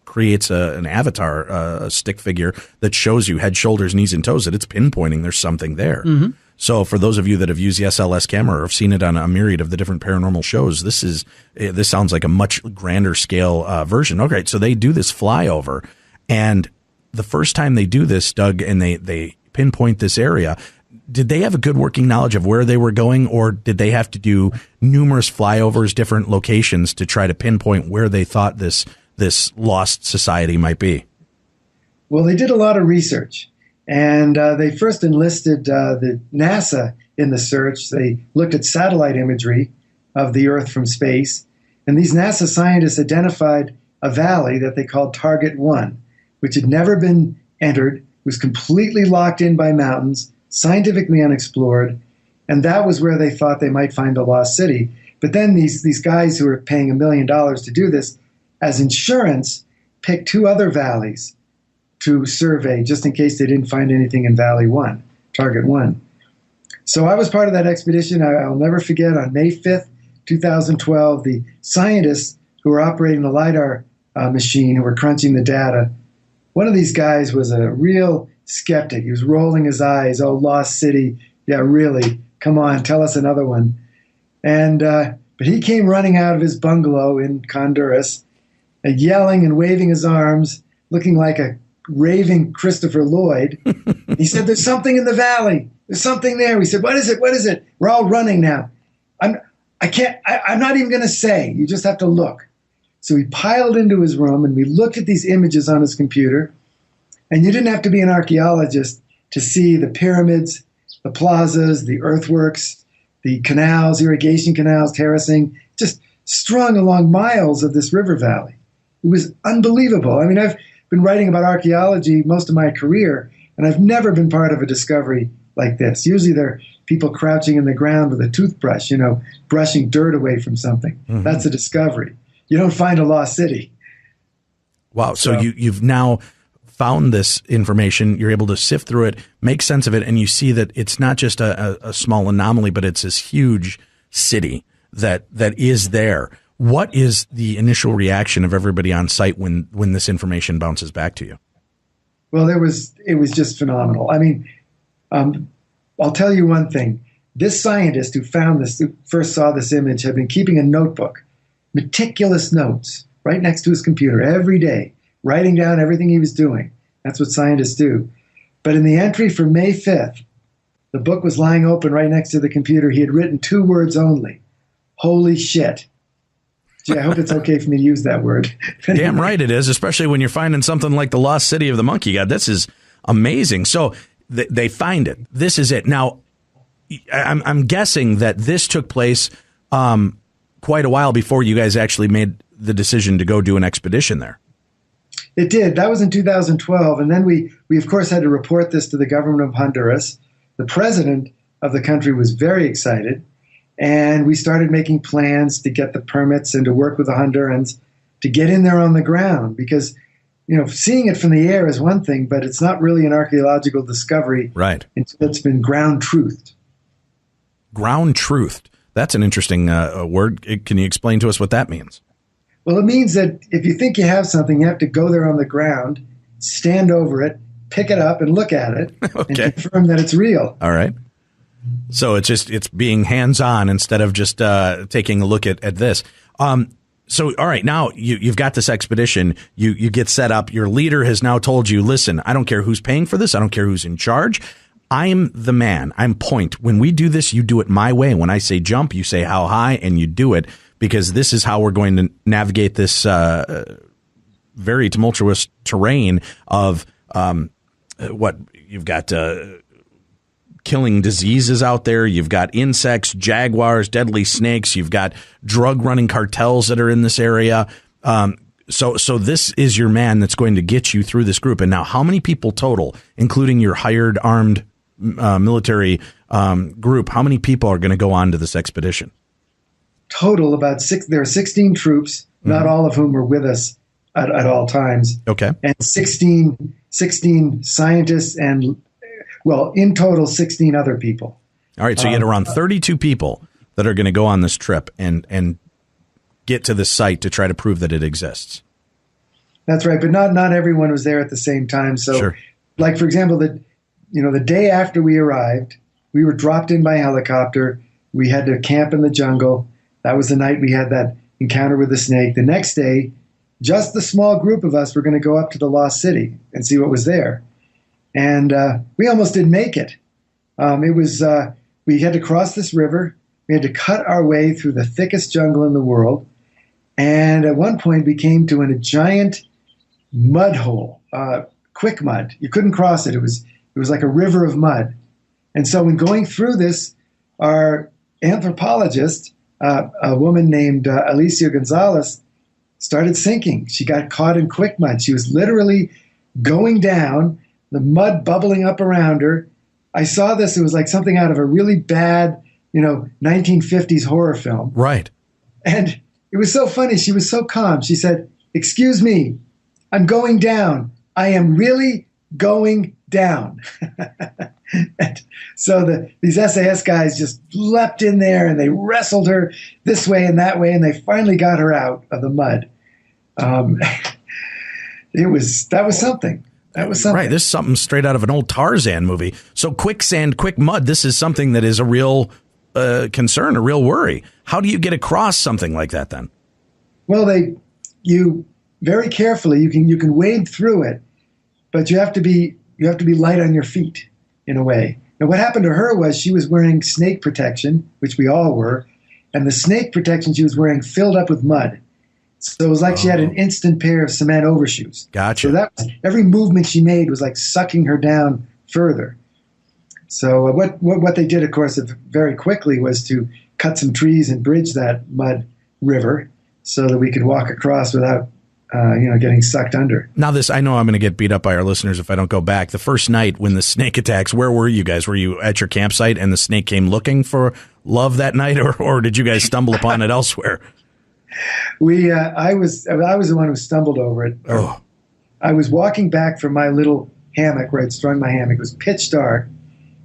creates an avatar, a stick figure that shows you head, shoulders, knees, and toes that it's pinpointing there's something there. Mm-hmm. So for those of you that have used the SLS camera or have seen it on a myriad of the different paranormal shows, this sounds like a much grander scale version. Okay, so they do this flyover, and the first time they do this, Doug, and they pinpoint this area, did they have a good working knowledge of where they were going, or did they have to do numerous flyovers, different locations to try to pinpoint where they thought this lost society might be? Well, they did a lot of research, and they first enlisted the NASA in the search. They looked at satellite imagery of the Earth from space, and these NASA scientists identified a valley that they called Target 1, which had never been entered, was completely locked in by mountains, scientifically unexplored, and that was where they thought they might find the lost city. But then these guys who were paying $1 million to do this, as insurance, picked 2 other valleys to survey just in case they didn't find anything in Valley 1, Target 1. So I was part of that expedition. I'll never forget, on May 5th, 2012, the scientists who were operating the LIDAR machine, who were crunching the data, one of these guys was a real skeptic. He was rolling his eyes. Oh, lost city. Yeah, really? Come on, tell us another one. And but he came running out of his bungalow in Honduras, yelling and waving his arms, looking like a raving Christopher Lloyd. He said, "There's something in the valley. There's something there." We said, "What is it? What is it?" We're all running now. I'm not even going to say. You just have to look. So we piled into his room and we looked at these images on his computer. And you didn't have to be an archaeologist to see the pyramids, the plazas, the earthworks, the canals, irrigation canals, terracing, just strung along miles of this river valley. It was unbelievable. I mean, I've been writing about archaeology most of my career, and I've never been part of a discovery like this. Usually there are people crouching in the ground with a toothbrush, brushing dirt away from something. Mm-hmm. That's a discovery. You don't find a lost city. Wow. So you've now found this information, you're able to sift through it, make sense of it, and you see that it's not just a small anomaly, but it's this huge city that is there. What is the initial reaction of everybody on site when this information bounces back to you? Well, it was just phenomenal. I mean, I'll tell you one thing. This scientist who first saw this image, had been keeping a notebook, meticulous notes, right next to his computer every day, writing down everything he was doing. That's what scientists do. But in the entry for May 5th, the book was lying open right next to the computer. He had written 2 words only. Holy shit. Gee, I hope it's okay for me to use that word. Damn right it is, especially when you're finding something like the Lost City of the Monkey God. This is amazing. So they find it. This is it. Now, I'm guessing that this took place quite a while before you guys actually made the decision to go do an expedition there. It did. That was in 2012. And then we of course, had to report this to the government of Honduras. The president of the country was very excited. And we started making plans to get the permits and to work with the Hondurans to get in there on the ground. Because, seeing it from the air is one thing, but it's not really an archaeological discovery. Right. Until it's been ground truthed. Ground truthed. That's an interesting word. Can you explain to us what that means? Well, it means that if you think you have something, you have to go there on the ground, stand over it, pick it up and look at it Okay. and confirm that it's real. All right. So it's being hands-on instead of just taking a look at this. So, all right, now you've got this expedition. You get set up. Your leader has now told you, listen, I don't care who's paying for this. I don't care who's in charge. I'm the man. I'm point. When we do this, you do it my way. When I say jump, you say how high, and you do it, because this is how we're going to navigate this very tumultuous terrain of what you've got. Killing diseases out there. You've got insects, jaguars, deadly snakes. You've got drug running cartels that are in this area. So this is your man that's going to get you through this group. And now, how many people total, including your hired armed military group, how many people are going to go on to this expedition? Total about 6. There are 16 troops, not all of whom were with us at all times. Okay. And 16 scientists and, well, in total, 16 other people. All right. So you had around 32 people that are going to go on this trip and get to this site to try to prove that it exists. That's right. But not everyone was there at the same time. So, Sure. like, for example, the day after we arrived, we were dropped in by helicopter. We had to camp in the jungle. That was the night we had that encounter with the snake. The next day, just the small group of us were going to go up to the Lost City and see what was there. And we almost didn't make it. We had to cross this river. We had to cut our way through the thickest jungle in the world. And at one point, we came to a giant mud hole, quick mud. You couldn't cross it. It was like a river of mud. And so when going through this, our anthropologist, a woman named Alicia Gonzalez, started sinking. She got caught in quick mud. She was literally going down, the mud bubbling up around her. I saw this. It was like something out of a really bad, 1950s horror film. Right. And it was so funny. She was so calm. She said, "Excuse me, I'm going down. I am really going down." And so these SAS guys just leapt in there and they wrestled her this way and that way, and they finally got her out of the mud. That was something. That was something. Right. This is something straight out of an old Tarzan movie. So quicksand, quick mud, this is something that is a real concern, a real worry. How do you get across something like that then? Well, you very carefully, you can wade through it, but you have to be light on your feet in a way. Now, what happened to her was she was wearing snake protection, which we all were, and the snake protection she was wearing filled up with mud. So it was like she had an instant pair of cement overshoes. Gotcha. So every movement she made was like sucking her down further. So what they did, of course, very quickly was to cut some trees and bridge that mud river so that we could walk across without, getting sucked under. Now I know I'm going to get beat up by our listeners if I don't go back. The first night when the snake attacks, where were you guys? Were you at your campsite and the snake came looking for love that night, or did you guys stumble upon it elsewhere? I was the one who stumbled over it. Oh. I was walking back from my little hammock where I'd strung my hammock. It was pitch dark,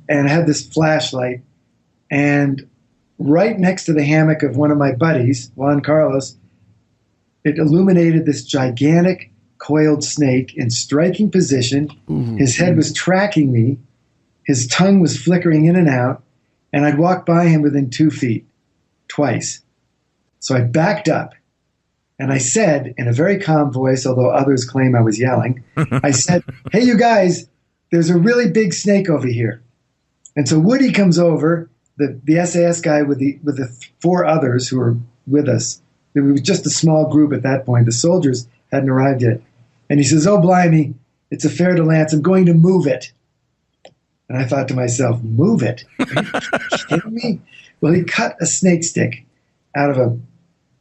and I had this flashlight. And right next to the hammock of one of my buddies, Juan Carlos, it illuminated this gigantic coiled snake in striking position. Ooh. His head was tracking me. His tongue was flickering in and out. And I'd walked by him within 2 feet, twice. So I backed up, And I said, in a very calm voice, although others claim I was yelling, I said, "Hey, you guys, there's a really big snake over here." And so Woody comes over, the SAS guy with the 4 others who were with us. It was just a small group at that point. The soldiers hadn't arrived yet. And he says, "Oh, blimey, it's a fer de lance. I'm going to move it." And I thought to myself, move it? Are you kidding me? Well, he cut a snake stick out of a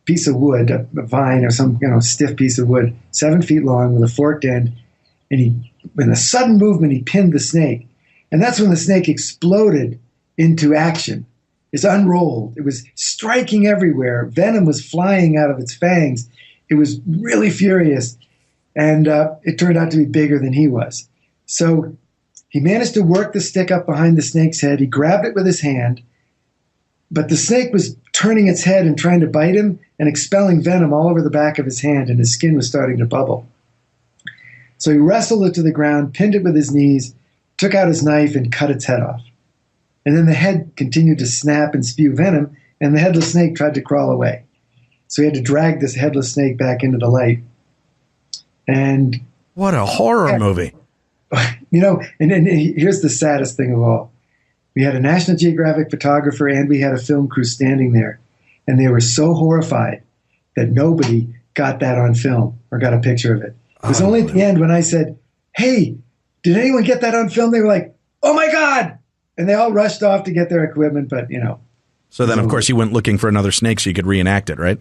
piece of wood, a vine or some stiff piece of wood, 7 feet long with a forked end. And in a sudden movement, he pinned the snake. And that's when the snake exploded into action. It unrolled. It was striking everywhere. Venom was flying out of its fangs. It was really furious. And it turned out to be bigger than he was. So he managed to work the stick up behind the snake's head. He grabbed it with his hand. But the snake was turning its head and trying to bite him and expelling venom all over the back of his hand, and his skin was starting to bubble. So he wrestled it to the ground, pinned it with his knees, took out his knife, and cut its head off. And then the head continued to snap and spew venom, and the headless snake tried to crawl away. So he had to drag this headless snake back into the light. And what a horror movie. And here's the saddest thing of all. We had a National Geographic photographer and we had a film crew standing there. And they were so horrified that nobody got that on film or got a picture of it. It was only at the end when I said, "Hey, did anyone get that on film?" They were like, "Oh my God." And they all rushed off to get their equipment, but So then, of course, you went looking for another snake so you could reenact it, right?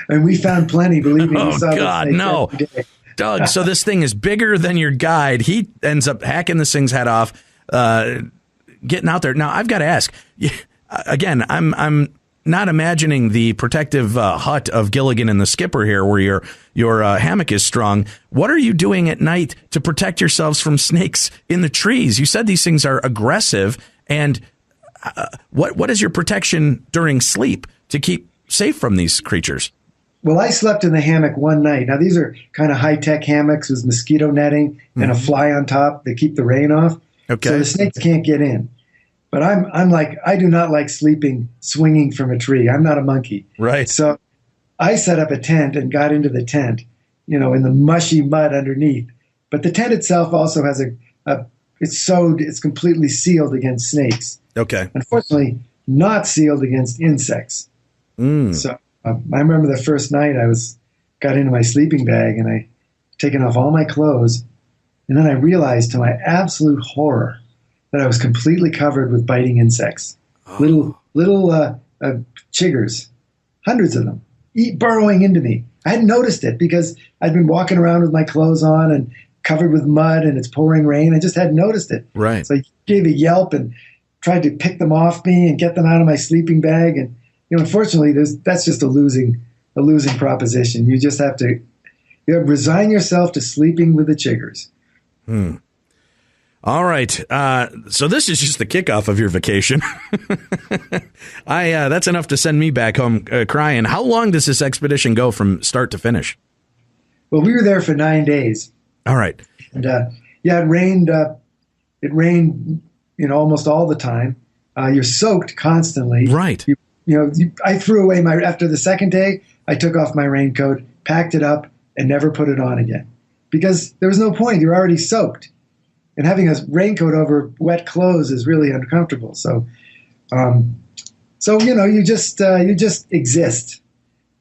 And we found plenty, believe me. Oh, God, no. Doug, so this thing is bigger than your guide. He ends up hacking this thing's head off, getting out there. Now, I've got to ask, again, I'm not imagining the protective hut of Gilligan and the Skipper here where your hammock is strung. What are you doing at night to protect yourselves from snakes in the trees? You said these things are aggressive. And what is your protection during sleep to keep safe from these creatures? Well, I slept in the hammock one night. Now, these are kind of high-tech hammocks with mosquito netting and a fly on top. They keep the rain off. Okay. So the snakes can't get in. But I'm like, I do not like sleeping swinging from a tree. I'm not a monkey. Right. So I set up a tent and got into the tent, in the mushy mud underneath. But the tent itself also has it's completely sealed against snakes. Okay. Unfortunately, not sealed against insects. So I remember the first night I got into my sleeping bag and I taken off all my clothes. And then I realized to my absolute horror that I was completely covered with biting insects. Little chiggers, hundreds of them, burrowing into me. I hadn't noticed it because I'd been walking around with my clothes on and covered with mud and it's pouring rain. I just hadn't noticed it. Right. So I gave a yelp and tried to pick them off me and get them out of my sleeping bag. And unfortunately, that's just a losing proposition. You just have to resign yourself to sleeping with the chiggers. All right. So this is just the kickoff of your vacation. That's enough to send me back home crying. How long does this expedition go from start to finish? Well, we were there for 9 days. All right. And it rained. It rained, almost all the time. You're soaked constantly. Right. I threw away after the second day, I took off my raincoat, packed it up, and never put it on again. Because there was no point. You're already soaked. And having a raincoat over wet clothes is really uncomfortable. So you just exist.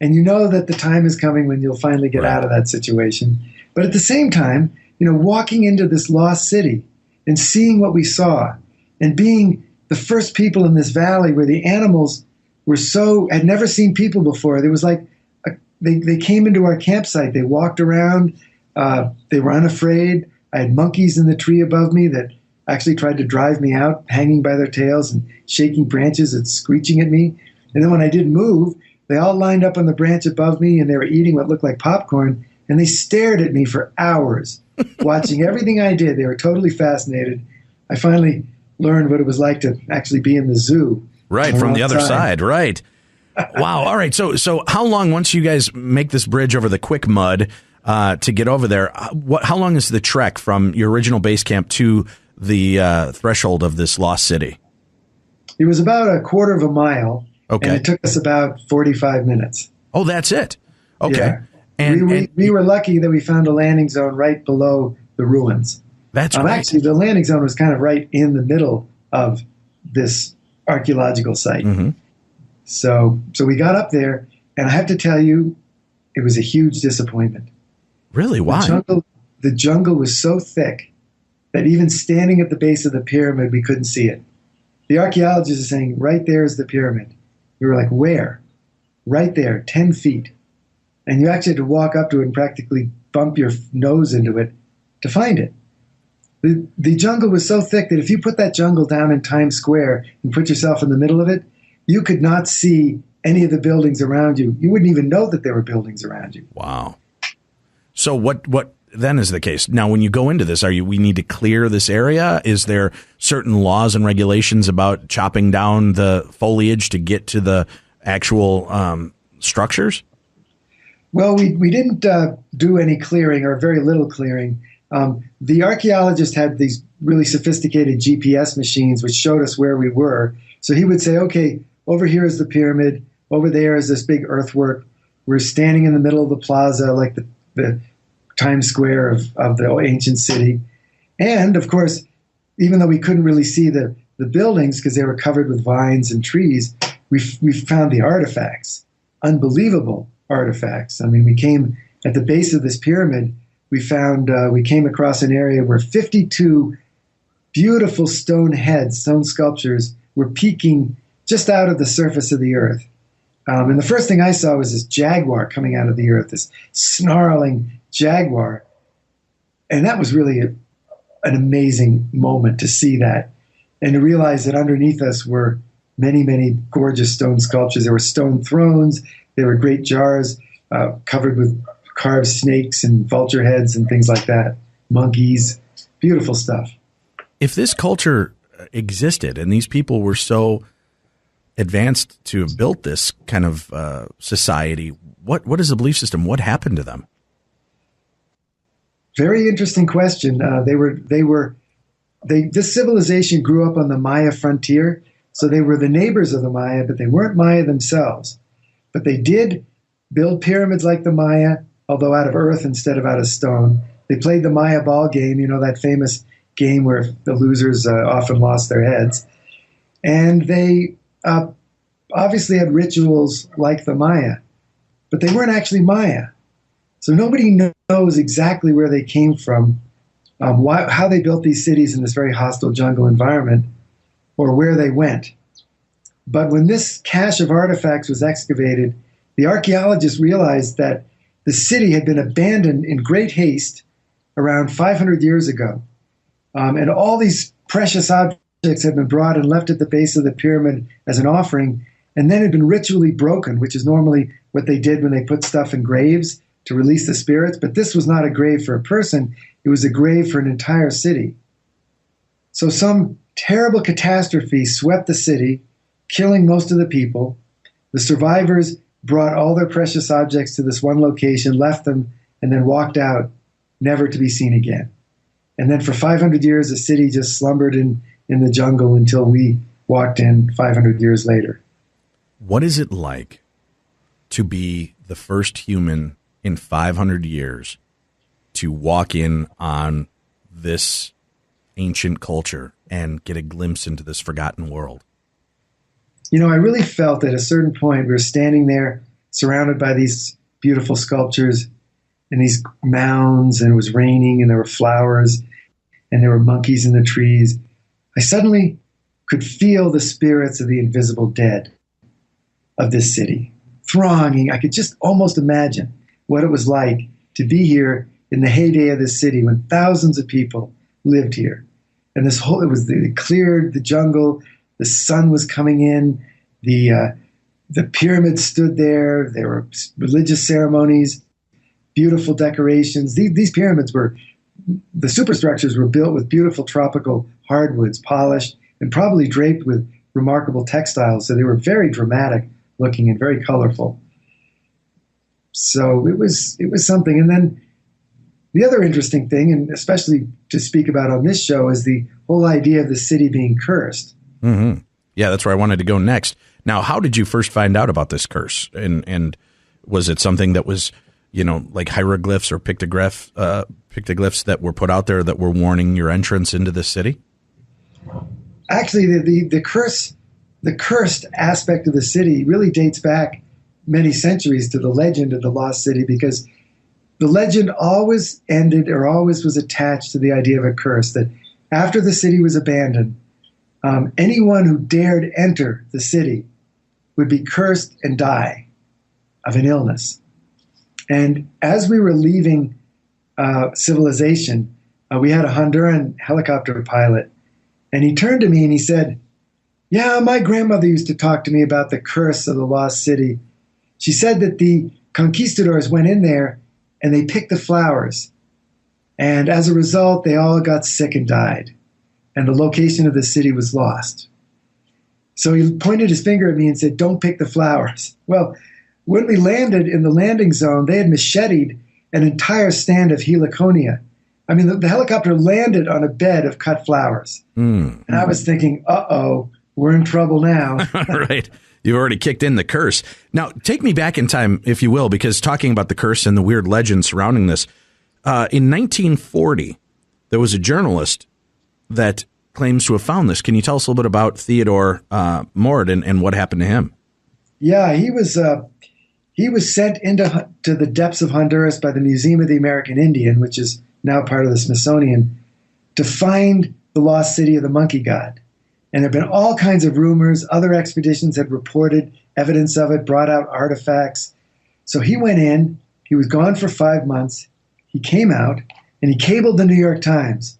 And you know that the time is coming when you'll finally get out of that situation. But at the same time, walking into this lost city and seeing what we saw and being the first people in this valley where the animals had never seen people before. There was like, they came into our campsite. They walked around. They were unafraid. I had monkeys in the tree above me that actually tried to drive me out, hanging by their tails and shaking branches and screeching at me. And then when I did move, they all lined up on the branch above me and they were eating what looked like popcorn. And they stared at me for hours, watching everything I did. They were totally fascinated. I finally learned what it was like to actually be in the zoo. Right, from the other side, right. Wow, all right. So how long, once you guys make this bridge over the quick mud to get over there, how long is the trek from your original base camp to the threshold of this lost city? It was about a quarter of a mile, okay. And it took us about 45 minutes. Oh, that's it? Okay. Yeah. And we were lucky that we found a landing zone right below the ruins. That's right. Actually, the landing zone was kind of right in the middle of this archaeological site. Mm-hmm. So we got up there, and I have to tell you, it was a huge disappointment. Really? Why? The jungle was so thick that even standing at the base of the pyramid, we couldn't see it. The archaeologists are saying, right there is the pyramid. We were like, where? Right there, 10 feet. And you actually had to walk up to it and practically bump your nose into it to find it. The jungle was so thick that if you put that jungle down in Times Square and put yourself in the middle of it, you could not see any of the buildings around you. You wouldn't even know that there were buildings around you. Wow. So what then is the case? Now, when you go into this, we need to clear this area? Is there certain laws and regulations about chopping down the foliage to get to the actual structures? Well, we didn't do any clearing or very little clearing. The archaeologist had these really sophisticated GPS machines which showed us where we were. So he would say, okay, over here is the pyramid. Over there is this big earthwork. We're standing in the middle of the plaza, like the Times Square of the ancient city. And, of course, even though we couldn't really see the buildings because they were covered with vines and trees, we found the artifacts, unbelievable artifacts. I mean, we came at the base of this pyramid. We came across an area where 52 beautiful stone sculptures were peeking just out of the surface of the earth. And the first thing I saw was this jaguar coming out of the earth, this snarling jaguar. And that was really an amazing moment to see that and to realize that underneath us were many, many gorgeous stone sculptures. There were stone thrones. There were great jars covered with carved snakes and vulture heads and things like that, monkeys, beautiful stuff. If this culture existed and these people were so advanced to have built this kind of society, what is the belief system? What happened to them? Very interesting question. This civilization grew up on the Maya frontier, so they were the neighbors of the Maya, but they weren't Maya themselves. But they did build pyramids like the Maya, although out of earth instead of out of stone. They played the Maya ball game, that famous game where the losers often lost their heads. And they obviously had rituals like the Maya, but they weren't actually Maya. So nobody knows exactly where they came from, how they built these cities in this very hostile jungle environment, or where they went. But when this cache of artifacts was excavated, the archaeologists realized that the city had been abandoned in great haste around 500 years ago. And all these precious objects had been brought and left at the base of the pyramid as an offering, and then had been ritually broken, which is normally what they did when they put stuff in graves to release the spirits. But this was not a grave for a person. It was a grave for an entire city. So some terrible catastrophe swept the city, killing most of the people. The survivors brought all their precious objects to this one location, left them, and then walked out, never to be seen again. And then for 500 years, the city just slumbered in the jungle until we walked in 500 years later. What is it like to be the first human in 500 years to walk in on this ancient culture and get a glimpse into this forgotten world? I really felt at a certain point we were standing there surrounded by these beautiful sculptures and these mounds, and it was raining and there were flowers and there were monkeys in the trees. I suddenly could feel the spirits of the invisible dead of this city thronging. I could just almost imagine what it was like to be here in the heyday of this city when thousands of people lived here. And it cleared the jungle. The sun was coming in. The pyramids stood there. There were religious ceremonies, beautiful decorations. These pyramids the superstructures were built with beautiful tropical hardwoods, polished and probably draped with remarkable textiles. So they were very dramatic looking and very colorful. So it was something. And then the other interesting thing, and especially to speak about on this show, is the whole idea of the city being cursed. Mm-hmm. Yeah, that's where I wanted to go next. Now, how did you first find out about this curse? And Was it something that was, like hieroglyphs or pictographs that were put out there that were warning your entrance into the city? Actually, the cursed aspect of the city really dates back many centuries to the legend of the lost city, because the legend always ended or always was attached to the idea of a curse, that after the city was abandoned, anyone who dared enter the city would be cursed and die of an illness. And as we were leaving civilization, we had a Honduran helicopter pilot, and he turned to me and he said, "Yeah, my grandmother used to talk to me about the curse of the lost city. She said that the conquistadors went in there and they picked the flowers. And as a result, they all got sick and died. And the location of the city was lost." So he pointed his finger at me and said, "Don't pick the flowers." Well, when we landed in the landing zone, they had macheted an entire stand of heliconia. I mean, the helicopter landed on a bed of cut flowers. And I was thinking, uh-oh, we're in trouble now. Right. You've already kicked in the curse. Now, take me back in time, if you will, because talking about the curse and the weird legend surrounding this, in 1940, there was a journalist that claims to have found this. Can you tell us a little bit about Theodore Morden and what happened to him? Yeah, he was sent into the depths of Honduras by the Museum of the American Indian, which is now part of the Smithsonian, to find the lost city of the monkey god. And there have been all kinds of rumors. Other expeditions had reported evidence of it, brought out artifacts. So he went in. He was gone for 5 months. He came out, and he cabled the New York Times,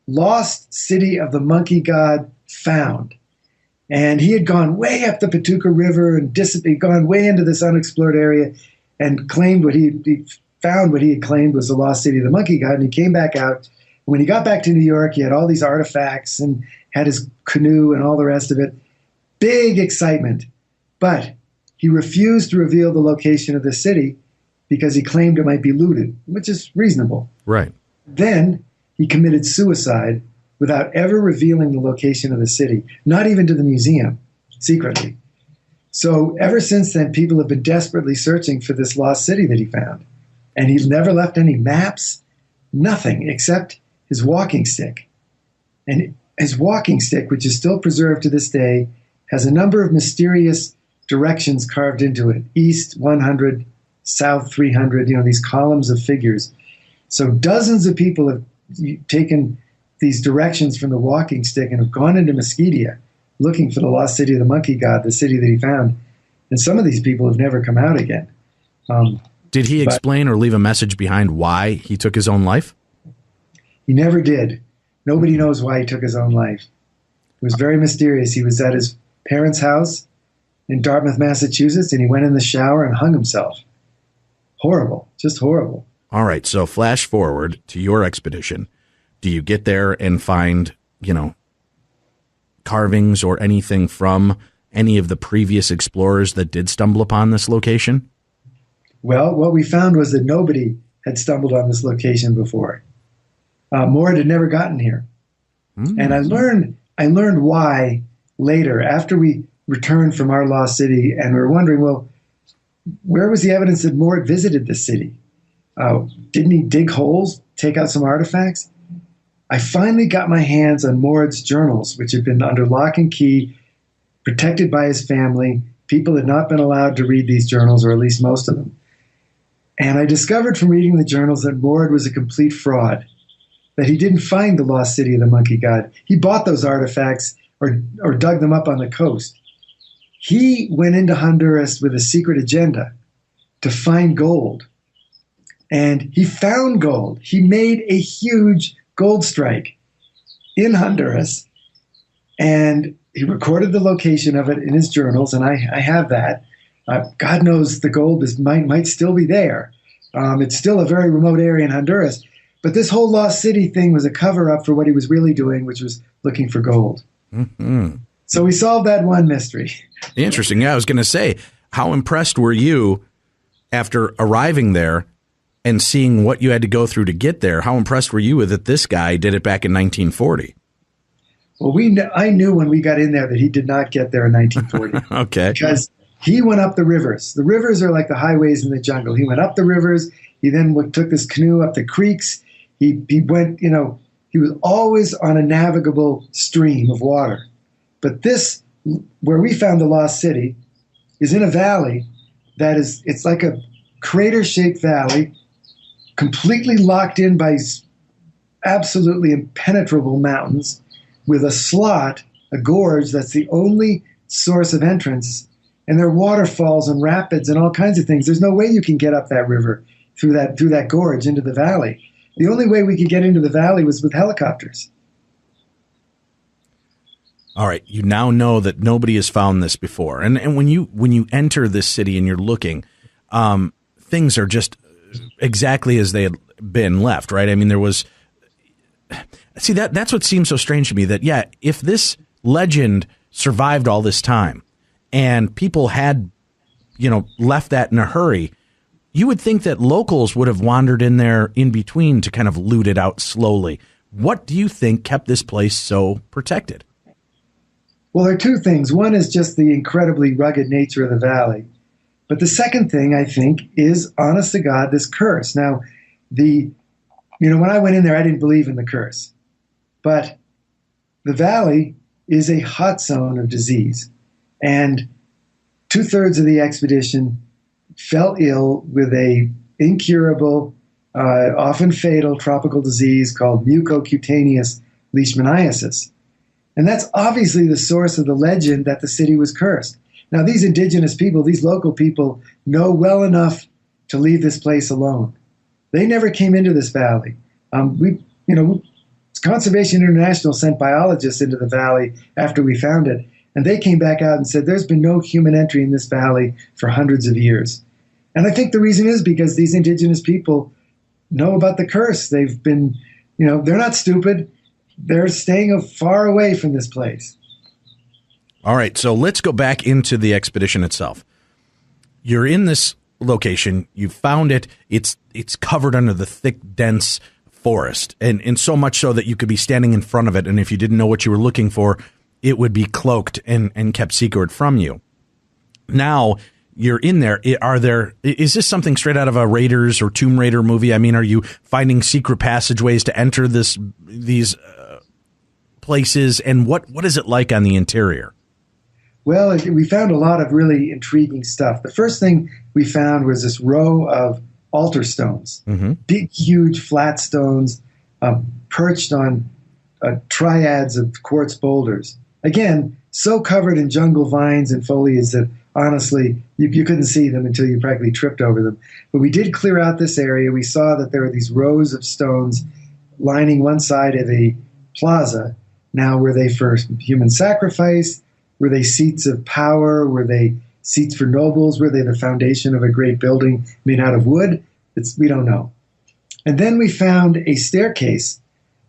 "Lost City of the Monkey God Found." And he had gone way up the Patuca River and gone way into this unexplored area and claimed he found what he had claimed was the lost city of the monkey god. And he came back out. When he got back to New York, he had all these artifacts and had his canoe and all the rest of it. Big excitement. But he refused to reveal the location of the city because he claimed it might be looted, which is reasonable. Right. Then he committed suicide without ever revealing the location of the city, not even to the museum, secretly. So ever since then, people have been desperately searching for this lost city that he found. And he never left any maps, nothing except his walking stick. And his walking stick, which is still preserved to this day, has a number of mysterious directions carved into it. East 100, south 300, these columns of figures. So dozens of people have taken these directions from the walking stick and have gone into Mesquite looking for the lost city of the monkey god, the city that he found. And some of these people have never come out again. Did he explain or leave a message behind why he took his own life? He never did. Nobody knows why he took his own life. It was very mysterious. He was at his parents' house in Dartmouth, Massachusetts, and he went in the shower and hung himself. Horrible, just horrible. All right, so flash forward to your expedition. Do you get there and find, carvings or anything from any of the previous explorers that did stumble upon this location? Well, what we found was that nobody had stumbled on this location before. Mort had never gotten here. And I learned why later, after we returned from our lost city, and we were wondering, well, where was the evidence that Mort visited the city? Didn't he dig holes, take out some artifacts? I finally got my hands on Mort's journals, which had been under lock and key, protected by his family. People had not been allowed to read these journals, or at least most of them. And I discovered from reading the journals that Mort was a complete fraud, that he didn't find the lost city of the monkey god. He bought those artifacts or dug them up on the coast. He went into Honduras with a secret agenda to find gold. And he found gold. He made a huge gold strike in Honduras, and he recorded the location of it in his journals, and I have that. God knows the gold might still be there. It's still a very remote area in Honduras. But this whole lost city thing was a cover-up for what he was really doing, which was looking for gold. Mm-hmm. So we solved that one mystery. Interesting. Yeah, I was going to say, how impressed were you after arriving there and seeing what you had to go through to get there? How impressed were you with that this guy did it back in 1940? Well, I knew when we got in there that he did not get there in 1940. Okay. Because He went up the rivers. The rivers are like the highways in the jungle. He went up the rivers. He then took this canoe up the creeks. He went, he was always on a navigable stream of water. But this, where we found the lost city, is in a valley that it's like a crater-shaped valley, completely locked in by absolutely impenetrable mountains, with a slot, a gorge that's the only source of entrance. And there are waterfalls and rapids and all kinds of things. There's no way you can get up that river through that gorge into the valley. The only way we could get into the valley was with helicopters. All right, you now know that nobody has found this before, and when you enter this city and you're looking, things are just exactly as they had been left, right? I mean, there was. See, that's what seems so strange to me. That if this legend survived all this time, and people had, left that in a hurry, you would think that locals would have wandered in there in between to kind of loot it out slowly. What do you think kept this place so protected? Well, there are two things. One is just the incredibly rugged nature of the valley. But the second thing, I think, is, honest to God, this curse. Now, when I went in there, I didn't believe in the curse. But the valley is a hot zone of disease. And 2/3 of the expedition fell ill with a incurable, often fatal tropical disease called mucocutaneous leishmaniasis. And that's obviously the source of the legend that the city was cursed. Now, these indigenous people, these local people, know well enough to leave this place alone. They never came into this valley. Conservation International sent biologists into the valley after we found it, and they came back out and said there's been no human entry in this valley for hundreds of years. And I think the reason is because these indigenous people know about the curse. They've been, they're not stupid. They're staying far away from this place. All right, so let's go back into the expedition itself. You're in this location. You found it. It's covered under the thick, dense forest, and so much so that you could be standing in front of it, and if you didn't know what you were looking for, it would be cloaked and kept secret from you. Now you're in there. Is this something straight out of a Raiders or Tomb Raider movie? I mean, are you finding secret passageways to enter these places, and what is it like on the interior? Well, we found a lot of really intriguing stuff. The first thing we found was this row of altar stones, big, huge, flat stones perched on triads of quartz boulders. Again, so covered in jungle vines and foliage that, honestly, you couldn't see them until you practically tripped over them. But we did clear out this area. We saw that there were these rows of stones lining one side of a plaza. Now, were they for human sacrifice? Were they seats of power? Were they seats for nobles? Were they the foundation of a great building made out of wood? We don't know. And then we found a staircase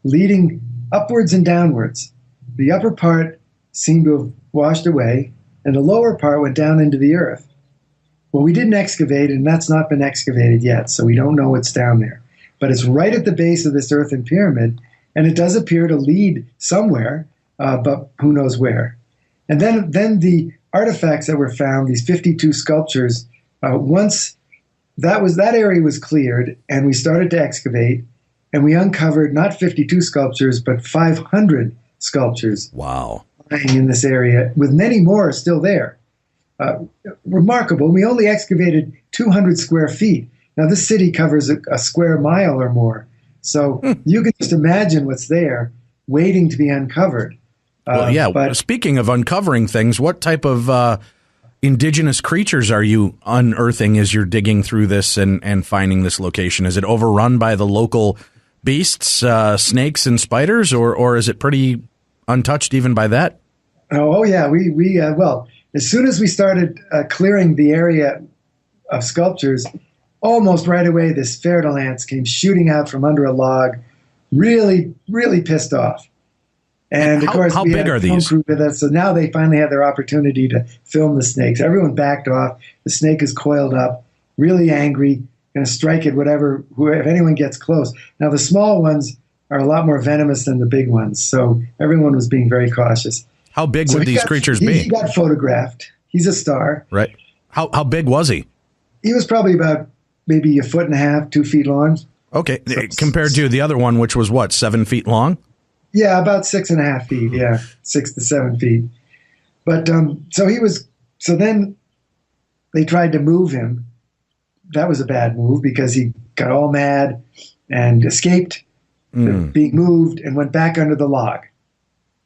leading upwards and downwards. The upper part seemed to have washed away, and the lower part went down into the earth. Well, we didn't excavate, and that's not been excavated yet, so we don't know what's down there. But it's right at the base of this earthen pyramid, and it does appear to lead somewhere, but who knows where. And then the artifacts that were found, these 52 sculptures, once that area was cleared and we started to excavate, and we uncovered not 52 sculptures, but 500 sculptures. Wow. Lying in this area, with many more still there. Remarkable. We only excavated 200 square feet. Now, this city covers a square mile or more. So you can just imagine what's there waiting to be uncovered. Well, yeah. But speaking of uncovering things, what type of indigenous creatures are you unearthing as you're digging through this and finding this location? Is it overrun by the local beasts, snakes and spiders, or is it pretty untouched even by that? Oh yeah. Well, as soon as we started clearing the area of sculptures, almost right away, this fer-de-lance came shooting out from under a log, really, really pissed off. And of course, how we big had are a film these? crew with us, so now they finally had their opportunity to film the snakes. Everyone backed off. The snake is coiled up, really angry, going to strike at if anyone gets close. Now, the small ones are a lot more venomous than the big ones, so everyone was being very cautious. How big would these creatures be? He got photographed. He's a star. Right. How big was he? He was probably about maybe 1.5 feet, 2 feet long. Okay, compared to the other one, which was what, 7 feet long? Yeah, about 6.5 feet. Yeah, 6 to 7 feet. But so then they tried to move him. That was a bad move because he got all mad and escaped being moved and went back under the log.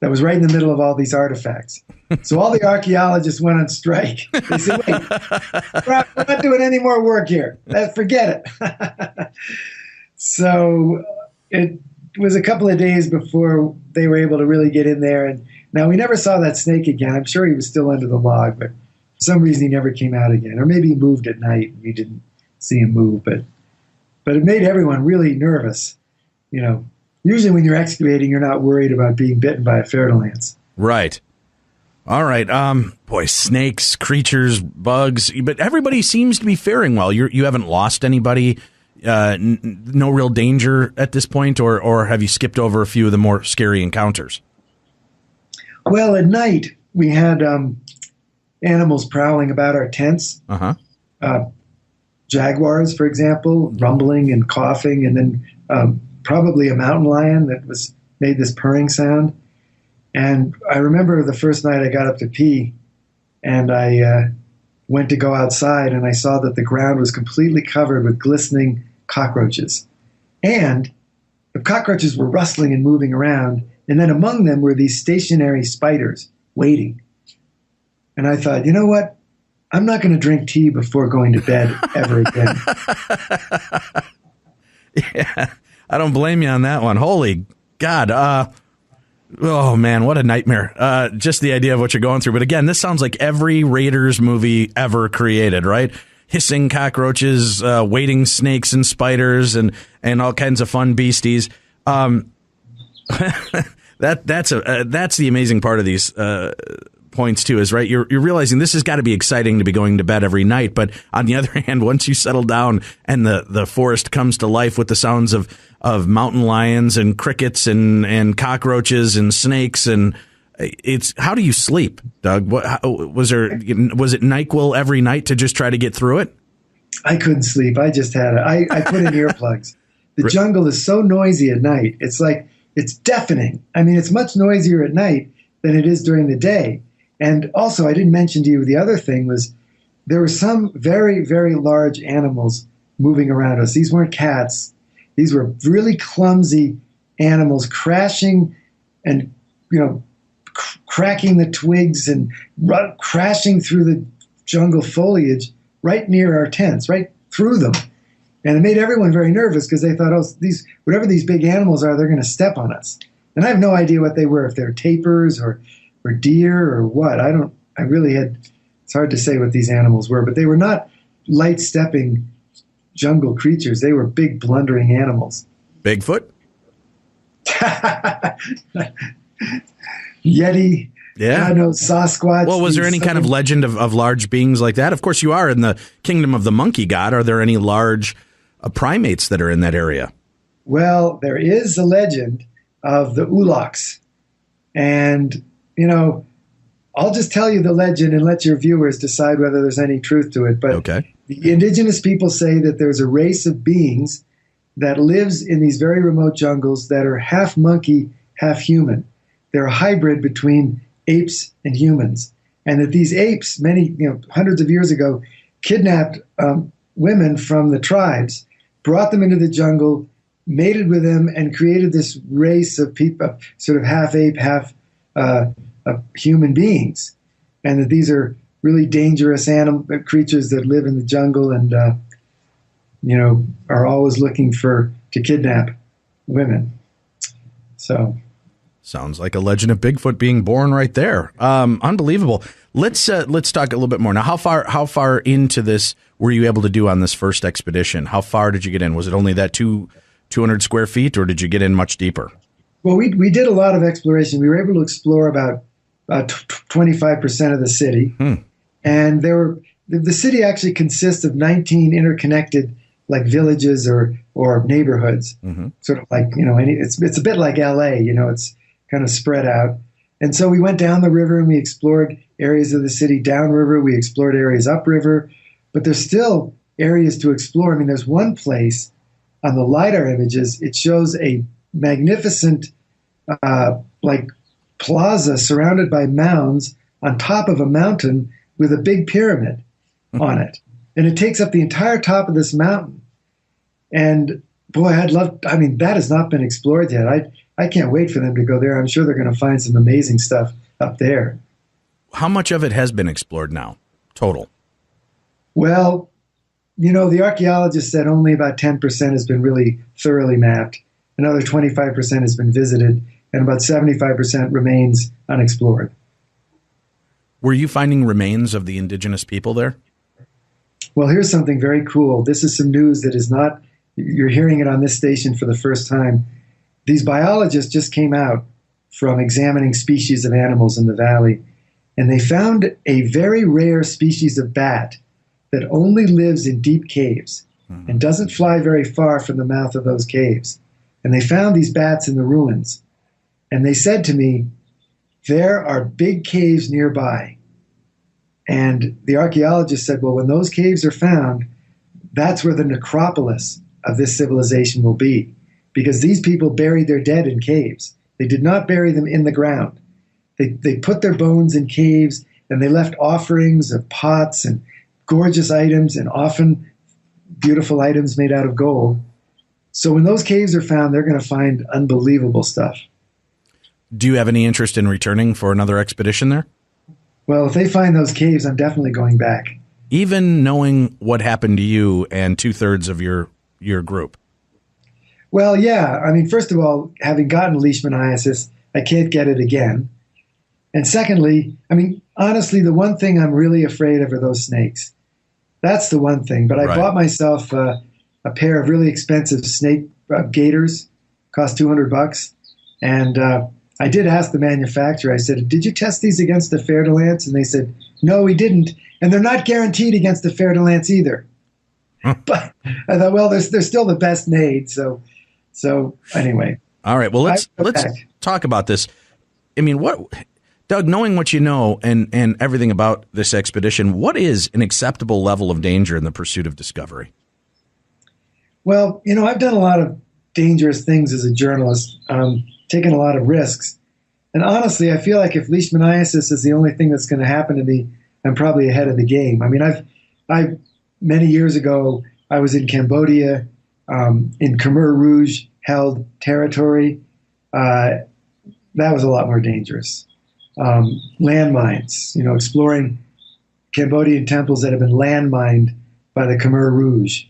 That was right in the middle of all these artifacts. So all the archaeologists went on strike. They said, wait, we're not doing any more work here. Forget it. So it was a couple of days before they were able to really get in there. And now we never saw that snake again. I'm sure he was still under the log, but for some reason he never came out again. Or maybe he moved at night and we didn't see him move. But it made everyone really nervous. You know, usually when you're excavating, you're not worried about being bitten by a fer-de-lance. Right. All right. Boy, snakes, creatures, bugs, but everybody seems to be faring well. You haven't lost anybody, no real danger at this point, or have you skipped over a few of the more scary encounters? Well, at night we had animals prowling about our tents. Jaguars, for example, rumbling and coughing, and then probably a mountain lion that made this purring sound. And I remember the first night I got up to pee, and I went to go outside, and I saw that the ground was completely covered with glistening cockroaches. And the cockroaches were rustling and moving around, and then among them were these stationary spiders waiting. And I thought, you know what? I'm not going to drink tea before going to bed ever again. Yeah, I don't blame you on that one. Holy God. Oh, man, what a nightmare. Just the idea of what you're going through. But again, this sounds like every Raiders movie ever created, right? Hissing cockroaches, wading snakes and spiders and all kinds of fun beasties. That's the amazing part of these points too, is right. You're realizing this has got to be exciting to be going to bed every night. But on the other hand, once you settle down and the forest comes to life with the sounds of mountain lions and crickets and cockroaches and snakes, and how do you sleep, Doug? Was it NyQuil every night to just try to get through it? I couldn't sleep. I just had it. I put in earplugs. The jungle is so noisy at night. It's deafening. I mean, it's much noisier at night than it is during the day. And also, I didn't mention to you, the other thing was there were some very, very large animals moving around us. These weren't cats. These were really clumsy animals crashing and, cracking the twigs and crashing through the jungle foliage right near our tents, right through them. And it made everyone very nervous because they thought, whatever these big animals are, they're going to step on us. And I have no idea what they were, if they're tapirs or deer or what. It's hard to say what these animals were, but they were not light stepping jungle creatures. They were big blundering animals. Bigfoot? Yeti. Yeah. Sasquatch. Well, was there any kind of legend of large beings like that? Of course, you are in the kingdom of the monkey god. Are there any large primates that are in that area? Well, there is a legend of the Ulaks. And, I'll just tell you the legend and let your viewers decide whether there's any truth to it. But okay. The indigenous people say that there's a race of beings that lives in these very remote jungles that are half monkey, half human. They're a hybrid between apes and humans. And that these apes, hundreds of years ago, kidnapped women from the tribes, brought them into the jungle, mated with them, and created this race of people, sort of half ape, half human beings. And that these are really dangerous creatures that live in the jungle and, are always looking to kidnap women. So... sounds like a legend of Bigfoot being born right there. Unbelievable. Let's talk a little bit more. Now, how far into this were you able to do on this first expedition? How far did you get in? Was it only that 200 square feet, or did you get in much deeper? Well, we did a lot of exploration. We were able to explore about 25% of the city. And the city actually consists of 19 interconnected like villages or neighborhoods, sort of like, it's a bit like LA, it's kind of spread out. And so we went down the river and we explored areas of the city downriver. We explored areas upriver, but there's still areas to explore. I mean, there's one place on the LiDAR images, it shows a magnificent like plaza surrounded by mounds on top of a mountain with a big pyramid on it. And it takes up the entire top of this mountain. And boy, that has not been explored yet. I can't wait for them to go there. I'm sure they're going to find some amazing stuff up there. How much of it has been explored now, total? Well, the archaeologists said only about 10% has been really thoroughly mapped. Another 25% has been visited, and about 75% remains unexplored. Were you finding remains of the indigenous people there? Well, here's something very cool. This is some news that is not, you're hearing it on this station for the first time. These biologists just came out from examining species of animals in the valley, and they found a very rare species of bat that only lives in deep caves and doesn't fly very far from the mouth of those caves. And they found these bats in the ruins. And they said to me, there are big caves nearby. And the archaeologist said, well, when those caves are found, that's where the necropolis of this civilization will be. Because these people buried their dead in caves. They did not bury them in the ground. They put their bones in caves, and they left offerings of pots and gorgeous items, and often beautiful items made out of gold. So when those caves are found, they're going to find unbelievable stuff. Do you have any interest in returning for another expedition there? Well, if they find those caves, I'm definitely going back. Even knowing what happened to you and 2/3 of your group? Well, yeah. I mean, first of all, having gotten leishmaniasis, I can't get it again. And secondly, I mean, honestly, the one thing I'm really afraid of are those snakes. That's the one thing. But I bought myself a pair of really expensive snake gaiters, cost $200. And I did ask the manufacturer, I said, did you test these against the fer-de-lance? And they said, no, we didn't. And they're not guaranteed against the fer-de-lance either. But I thought, well, they're still the best made. So anyway. All right. Well, let's talk about this. I mean, Doug, knowing what you know and everything about this expedition, what is an acceptable level of danger in the pursuit of discovery? Well, I've done a lot of dangerous things as a journalist, taken a lot of risks. And honestly, I feel like if leishmaniasis is the only thing that's going to happen to me, I'm probably ahead of the game. I mean, I many years ago, I was in Cambodia, in Khmer Rouge held territory. That was a lot more dangerous. Landmines, exploring Cambodian temples that have been landmined by the Khmer Rouge.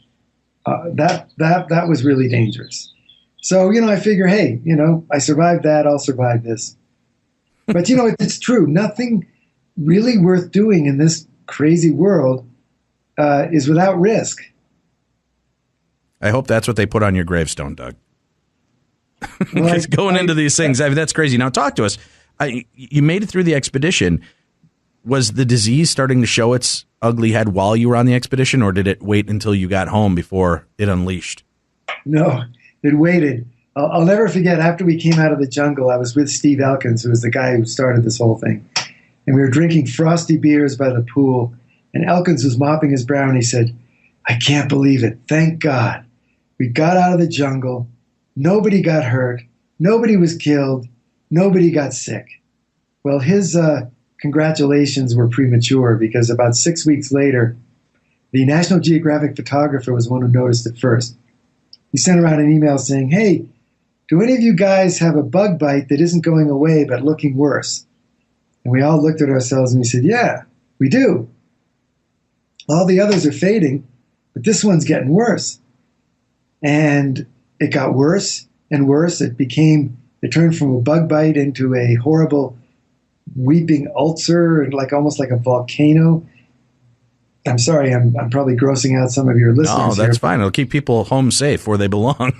That was really dangerous. So, I figure, hey, I survived that, I'll survive this. But, it's true. Nothing really worth doing in this crazy world is without risk. I hope that's what they put on your gravestone, Doug. Well, going into these things, I mean, that's crazy. Now, talk to us. You made it through the expedition. Was the disease starting to show its ugly head while you were on the expedition, or did it wait until you got home before it unleashed? No, it waited. I'll never forget, after we came out of the jungle, I was with Steve Elkins, who was the guy who started this whole thing. And we were drinking frosty beers by the pool. And Elkins was mopping his brow, and he said, I can't believe it. Thank God. We got out of the jungle. Nobody got hurt. Nobody was killed. Nobody got sick. Well, his congratulations were premature, because about 6 weeks later, the National Geographic photographer was the one who noticed it first. He sent around an email saying, hey, do any of you guys have a bug bite that isn't going away but looking worse? And we all looked at ourselves and we said, yeah, we do. All the others are fading, but this one's getting worse. And it got worse and worse. It turned from a bug bite into a horrible weeping ulcer, and almost like a volcano. I'm sorry, I'm probably grossing out some of your listeners. No, that's fine. It'll keep people home safe where they belong.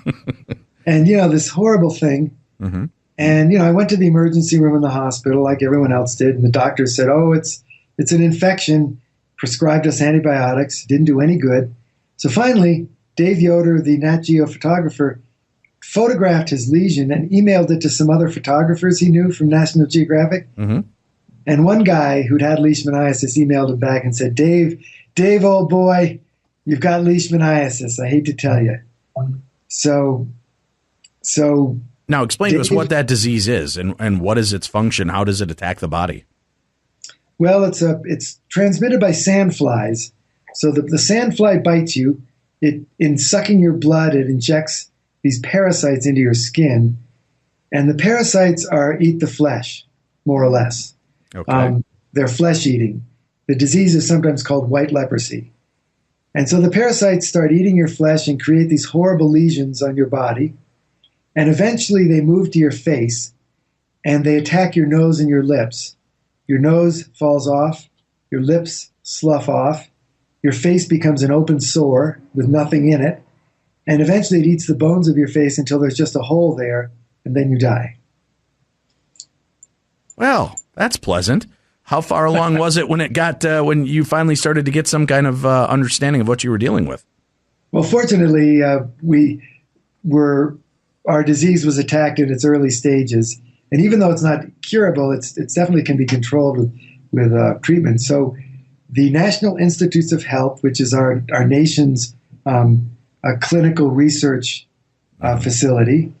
And, this horrible thing. Mm-hmm. And, I went to the emergency room in the hospital like everyone else did. And the doctor said, oh, it's an infection, prescribed us antibiotics, didn't do any good. So finally, Dave Yoder, the Nat Geo photographer, photographed his lesion and emailed it to some other photographers he knew from National Geographic. Mm-hmm. And one guy who'd had leishmaniasis emailed him back and said, Dave, old boy, you've got leishmaniasis. I hate to tell you. So now explain to us what that disease is and what is its function. How does it attack the body? Well, it's transmitted by sandflies. So the sandfly bites you. In sucking your blood, it injects these parasites into your skin, and the parasites eat the flesh, more or less. Okay. They're flesh eating. The disease is sometimes called white leprosy. And so the parasites start eating your flesh and create these horrible lesions on your body. And eventually they move to your face and they attack your nose and your lips. Your nose falls off, your lips slough off, your face becomes an open sore with nothing in it, and eventually it eats the bones of your face until there's just a hole there, and then you die. Well, that's pleasant. How far along was it when when you finally started to get some kind of understanding of what you were dealing with? Well, fortunately, our disease was attacked in its early stages, and even though it's not curable, it's definitely can be controlled with treatment. So, the National Institutes of Health, which is our nation's clinical research facility,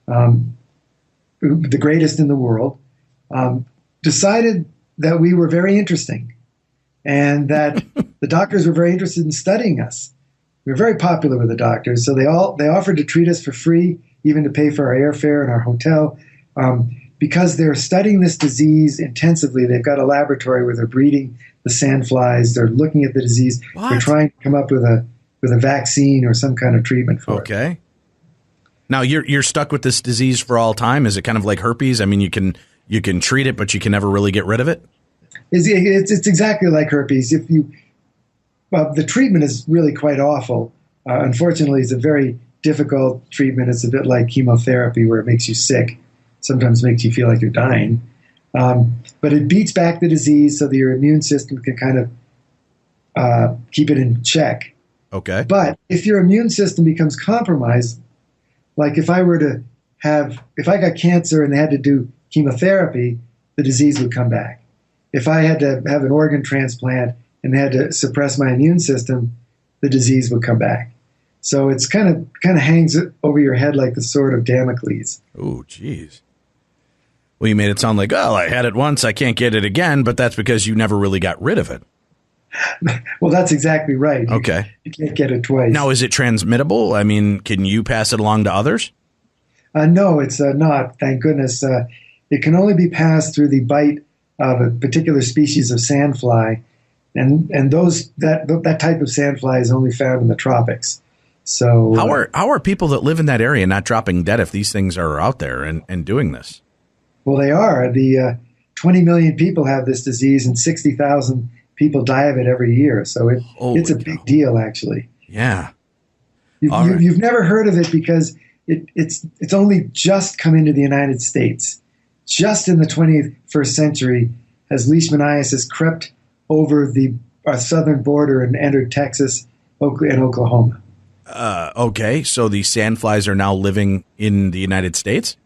the greatest in the world, decided that we were very interesting and that the doctors were very interested in studying us. We were very popular with the doctors, so they offered to treat us for free, even to pay for our airfare and our hotel. Because they're studying this disease intensively, they've got a laboratory where they're breeding the sandflies. They're looking at the disease. What? They're trying to come up with a vaccine or some kind of treatment for it. Okay. Now you're stuck with this disease for all time. Is it kind of like herpes? I mean, you can treat it, but you can never really get rid of it. It's exactly like herpes. The treatment is really quite awful. Unfortunately, it's a very difficult treatment. It's a bit like chemotherapy, where it makes you sick. Sometimes makes you feel like you're dying. But it beats back the disease so that your immune system can kind of keep it in check. Okay. But if your immune system becomes compromised, like if I got cancer and they had to do chemotherapy, the disease would come back. If I had to have an organ transplant and they had to suppress my immune system, the disease would come back. So it's kind of hangs over your head like the sword of Damocles. Oh, geez. Well, you made it sound like, oh, I had it once, I can't get it again, but that's because you never really got rid of it. Well, that's exactly right. Okay. You can't get it twice. Now, is it transmittable? I mean, can you pass it along to others? No, it's not. Thank goodness. It can only be passed through the bite of a particular species of sandfly, and that type of sandfly is only found in the tropics. So how are people that live in that area not dropping dead if these things are out there and doing this? Well, they are. The 20 million people have this disease, and 60,000 people die of it every year. So it's a big deal, actually. Yeah. You've never heard of it because it's only just come into the United States. Just in the 21st century has leishmaniasis crept over our southern border and entered Texas and Oklahoma. Okay, so the sandflies are now living in the United States?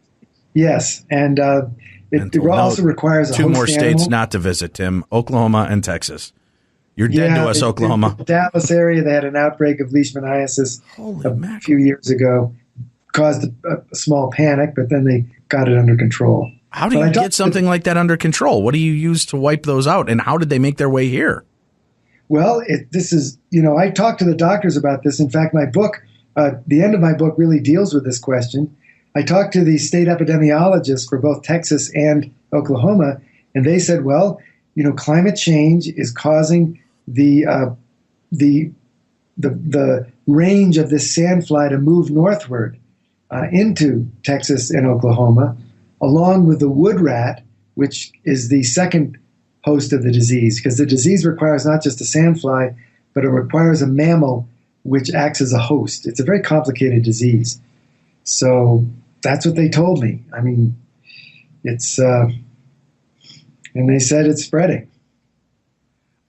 Yes, and it also requires a two host more animal. states not to visit, Tim: Oklahoma and Texas. You're dead to us, Oklahoma. In the Dallas area, they had an outbreak of leishmaniasis a few years ago. Caused a small panic, but then they got it under control. How do you get something like that under control? What do you use to wipe those out, and how did they make their way here? Well, I talked to the doctors about this. In fact, my book, the end of my book really deals with this question. I talked to the state epidemiologists for both Texas and Oklahoma, and they said, well, climate change is causing the range of this sandfly to move northward into Texas and Oklahoma, along with the wood rat, which is the second host of the disease, because the disease requires not just a sandfly, but it requires a mammal which acts as a host. It's a very complicated disease. So that's what they told me. I mean, and they said it's spreading.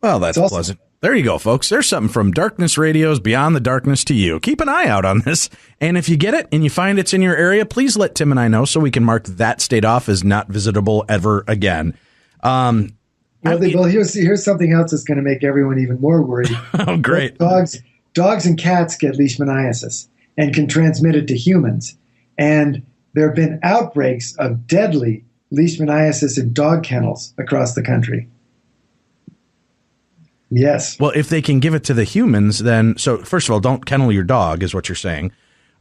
Well, that's pleasant. There you go, folks. There's something from Darkness Radio's Beyond the Darkness to you. Keep an eye out on this. And if you get it and you find it's in your area, please let Tim and I know so we can mark that state off as not visitable ever again. Here's something else that's going to make everyone even more worried. Oh, great. Dogs and cats get leishmaniasis and can transmit it to humans. And there have been outbreaks of deadly leishmaniasis in dog kennels across the country. Yes. Well, if they can give it to the humans, then, so first of all, don't kennel your dog is what you're saying.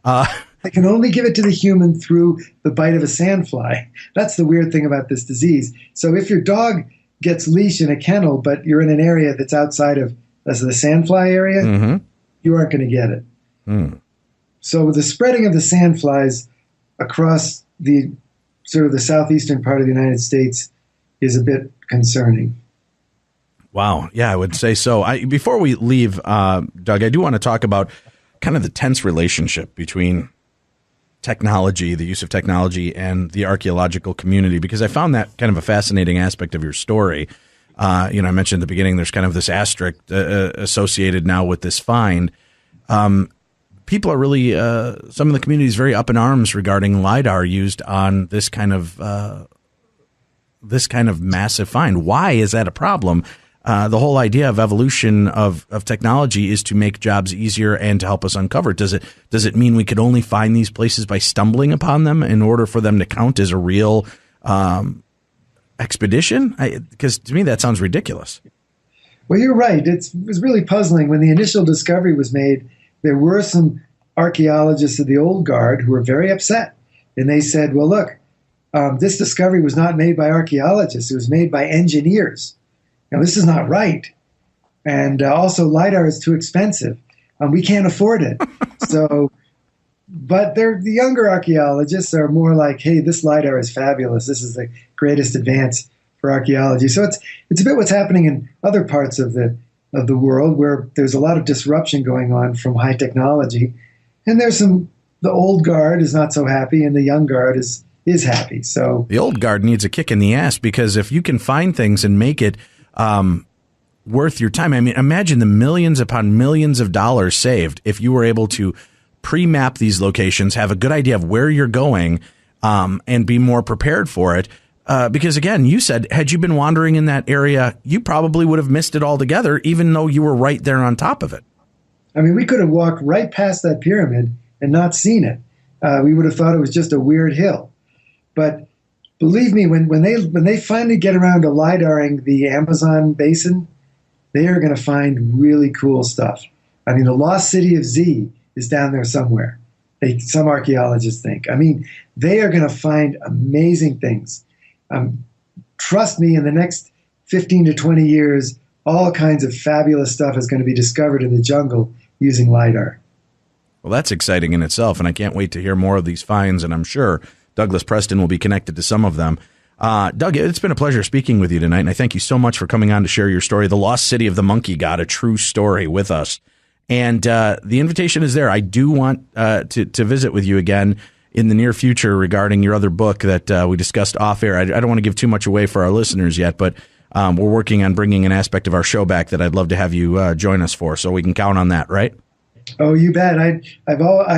They can only give it to the human through the bite of a sandfly. That's the weird thing about this disease. So if your dog gets leash in a kennel, but you're in an area that's outside of the sandfly area, you aren't going to get it. So the spreading of the sandflies across the sort of the southeastern part of the United States is a bit concerning. Wow. Yeah, I would say so. Before we leave, Doug, I do want to talk about kind of the tense relationship between technology, the use of technology, and the archaeological community, because I found that kind of a fascinating aspect of your story. I mentioned at the beginning there's kind of this asterisk associated now with this find. People are really, some of the community is very up in arms regarding LiDAR used on this kind of massive find. Why is that a problem? The whole idea of evolution of technology is to make jobs easier and to help us uncover. Does it mean we could only find these places by stumbling upon them in order for them to count as a real expedition? Because to me, that sounds ridiculous. Well, you're right. It was really puzzling. When the initial discovery was made, there were some archaeologists of the old guard who were very upset. And they said, well, look, this discovery was not made by archaeologists. It was made by engineers. Now, this is not right. And also, LiDAR is too expensive. We can't afford it. But the younger archaeologists are more like, hey, this LiDAR is fabulous. This is the greatest advance for archaeology. So it's a bit what's happening in other parts of the world where there's a lot of disruption going on from high technology. And the old guard is not so happy, and the young guard is happy. So the old guard needs a kick in the ass, because if you can find things and make it worth your time. I mean, imagine the millions upon millions of dollars saved if you were able to pre-map these locations, have a good idea of where you're going, and be more prepared for it. Because again, you said, had you been wandering in that area, you probably would have missed it altogether, even though you were right there on top of it. I mean, we could have walked right past that pyramid and not seen it. We would have thought it was just a weird hill. But believe me, when they finally get around to LiDARing the Amazon basin, they are going to find really cool stuff. I mean, the lost city of Z is down there somewhere. Some archaeologists think. I mean, they are going to find amazing things. Trust me, in the next 15 to 20 years, all kinds of fabulous stuff is going to be discovered in the jungle using LiDAR. Well, that's exciting in itself, and I can't wait to hear more of these finds, and I'm sure Douglas Preston will be connected to some of them. Doug, it's been a pleasure speaking with you tonight, and I thank you so much for coming on to share your story, The Lost City of the Monkey God, a true story, with us. And the invitation is there. I do want to visit with you again in the near future regarding your other book that we discussed off air. I don't want to give too much away for our listeners yet, but we're working on bringing an aspect of our show back that I'd love to have you join us for, so we can count on that, right? Oh, you bet. I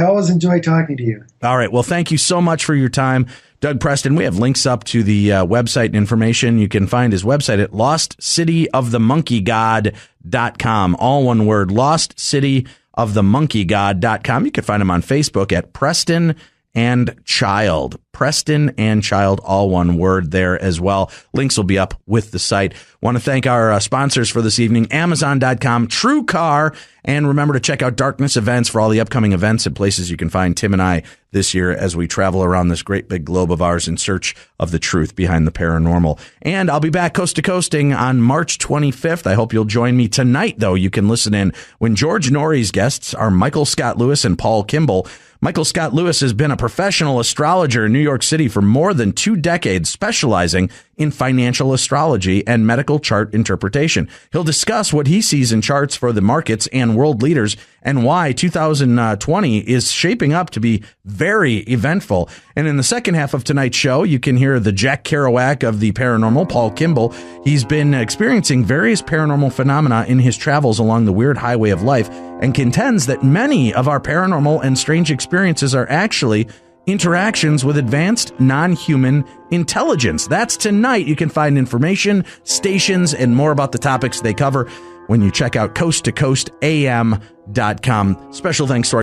always enjoy talking to you. All right. Well, thank you so much for your time, Doug Preston. We have links up to the website and information. You can find his website at lostcityofthemonkeygod.com. All one word, lostcityofthemonkeygod.com. You can find him on Facebook at Preston and Child. Preston and Child, all one word there as well. Links will be up with the site. Want to thank our sponsors for this evening, Amazon.com, TrueCar, and remember to check out Darkness Events for all the upcoming events and places you can find Tim and I this year as we travel around this great big globe of ours in search of the truth behind the paranormal. And I'll be back coast to coasting on March 25th. I hope you'll join me tonight, though. You can listen in when George Norrie's guests are Michael Scott Lewis and Paul Kimball. Michael Scott Lewis has been a professional astrologer in New York City for more than 2 decades, specializing in financial astrology and medical chart interpretation. He'll discuss what he sees in charts for the markets and world leaders and why 2020 is shaping up to be very eventful. And in the second half of tonight's show, you can hear the Jack Kerouac of the paranormal, Paul Kimball. He's been experiencing various paranormal phenomena in his travels along the weird highway of life and contends that many of our paranormal and strange experiences are actually interactions with advanced non-human intelligence. That's tonight. You can find information, stations, and more about the topics they cover when you check out coasttocoastam.com. Special thanks to our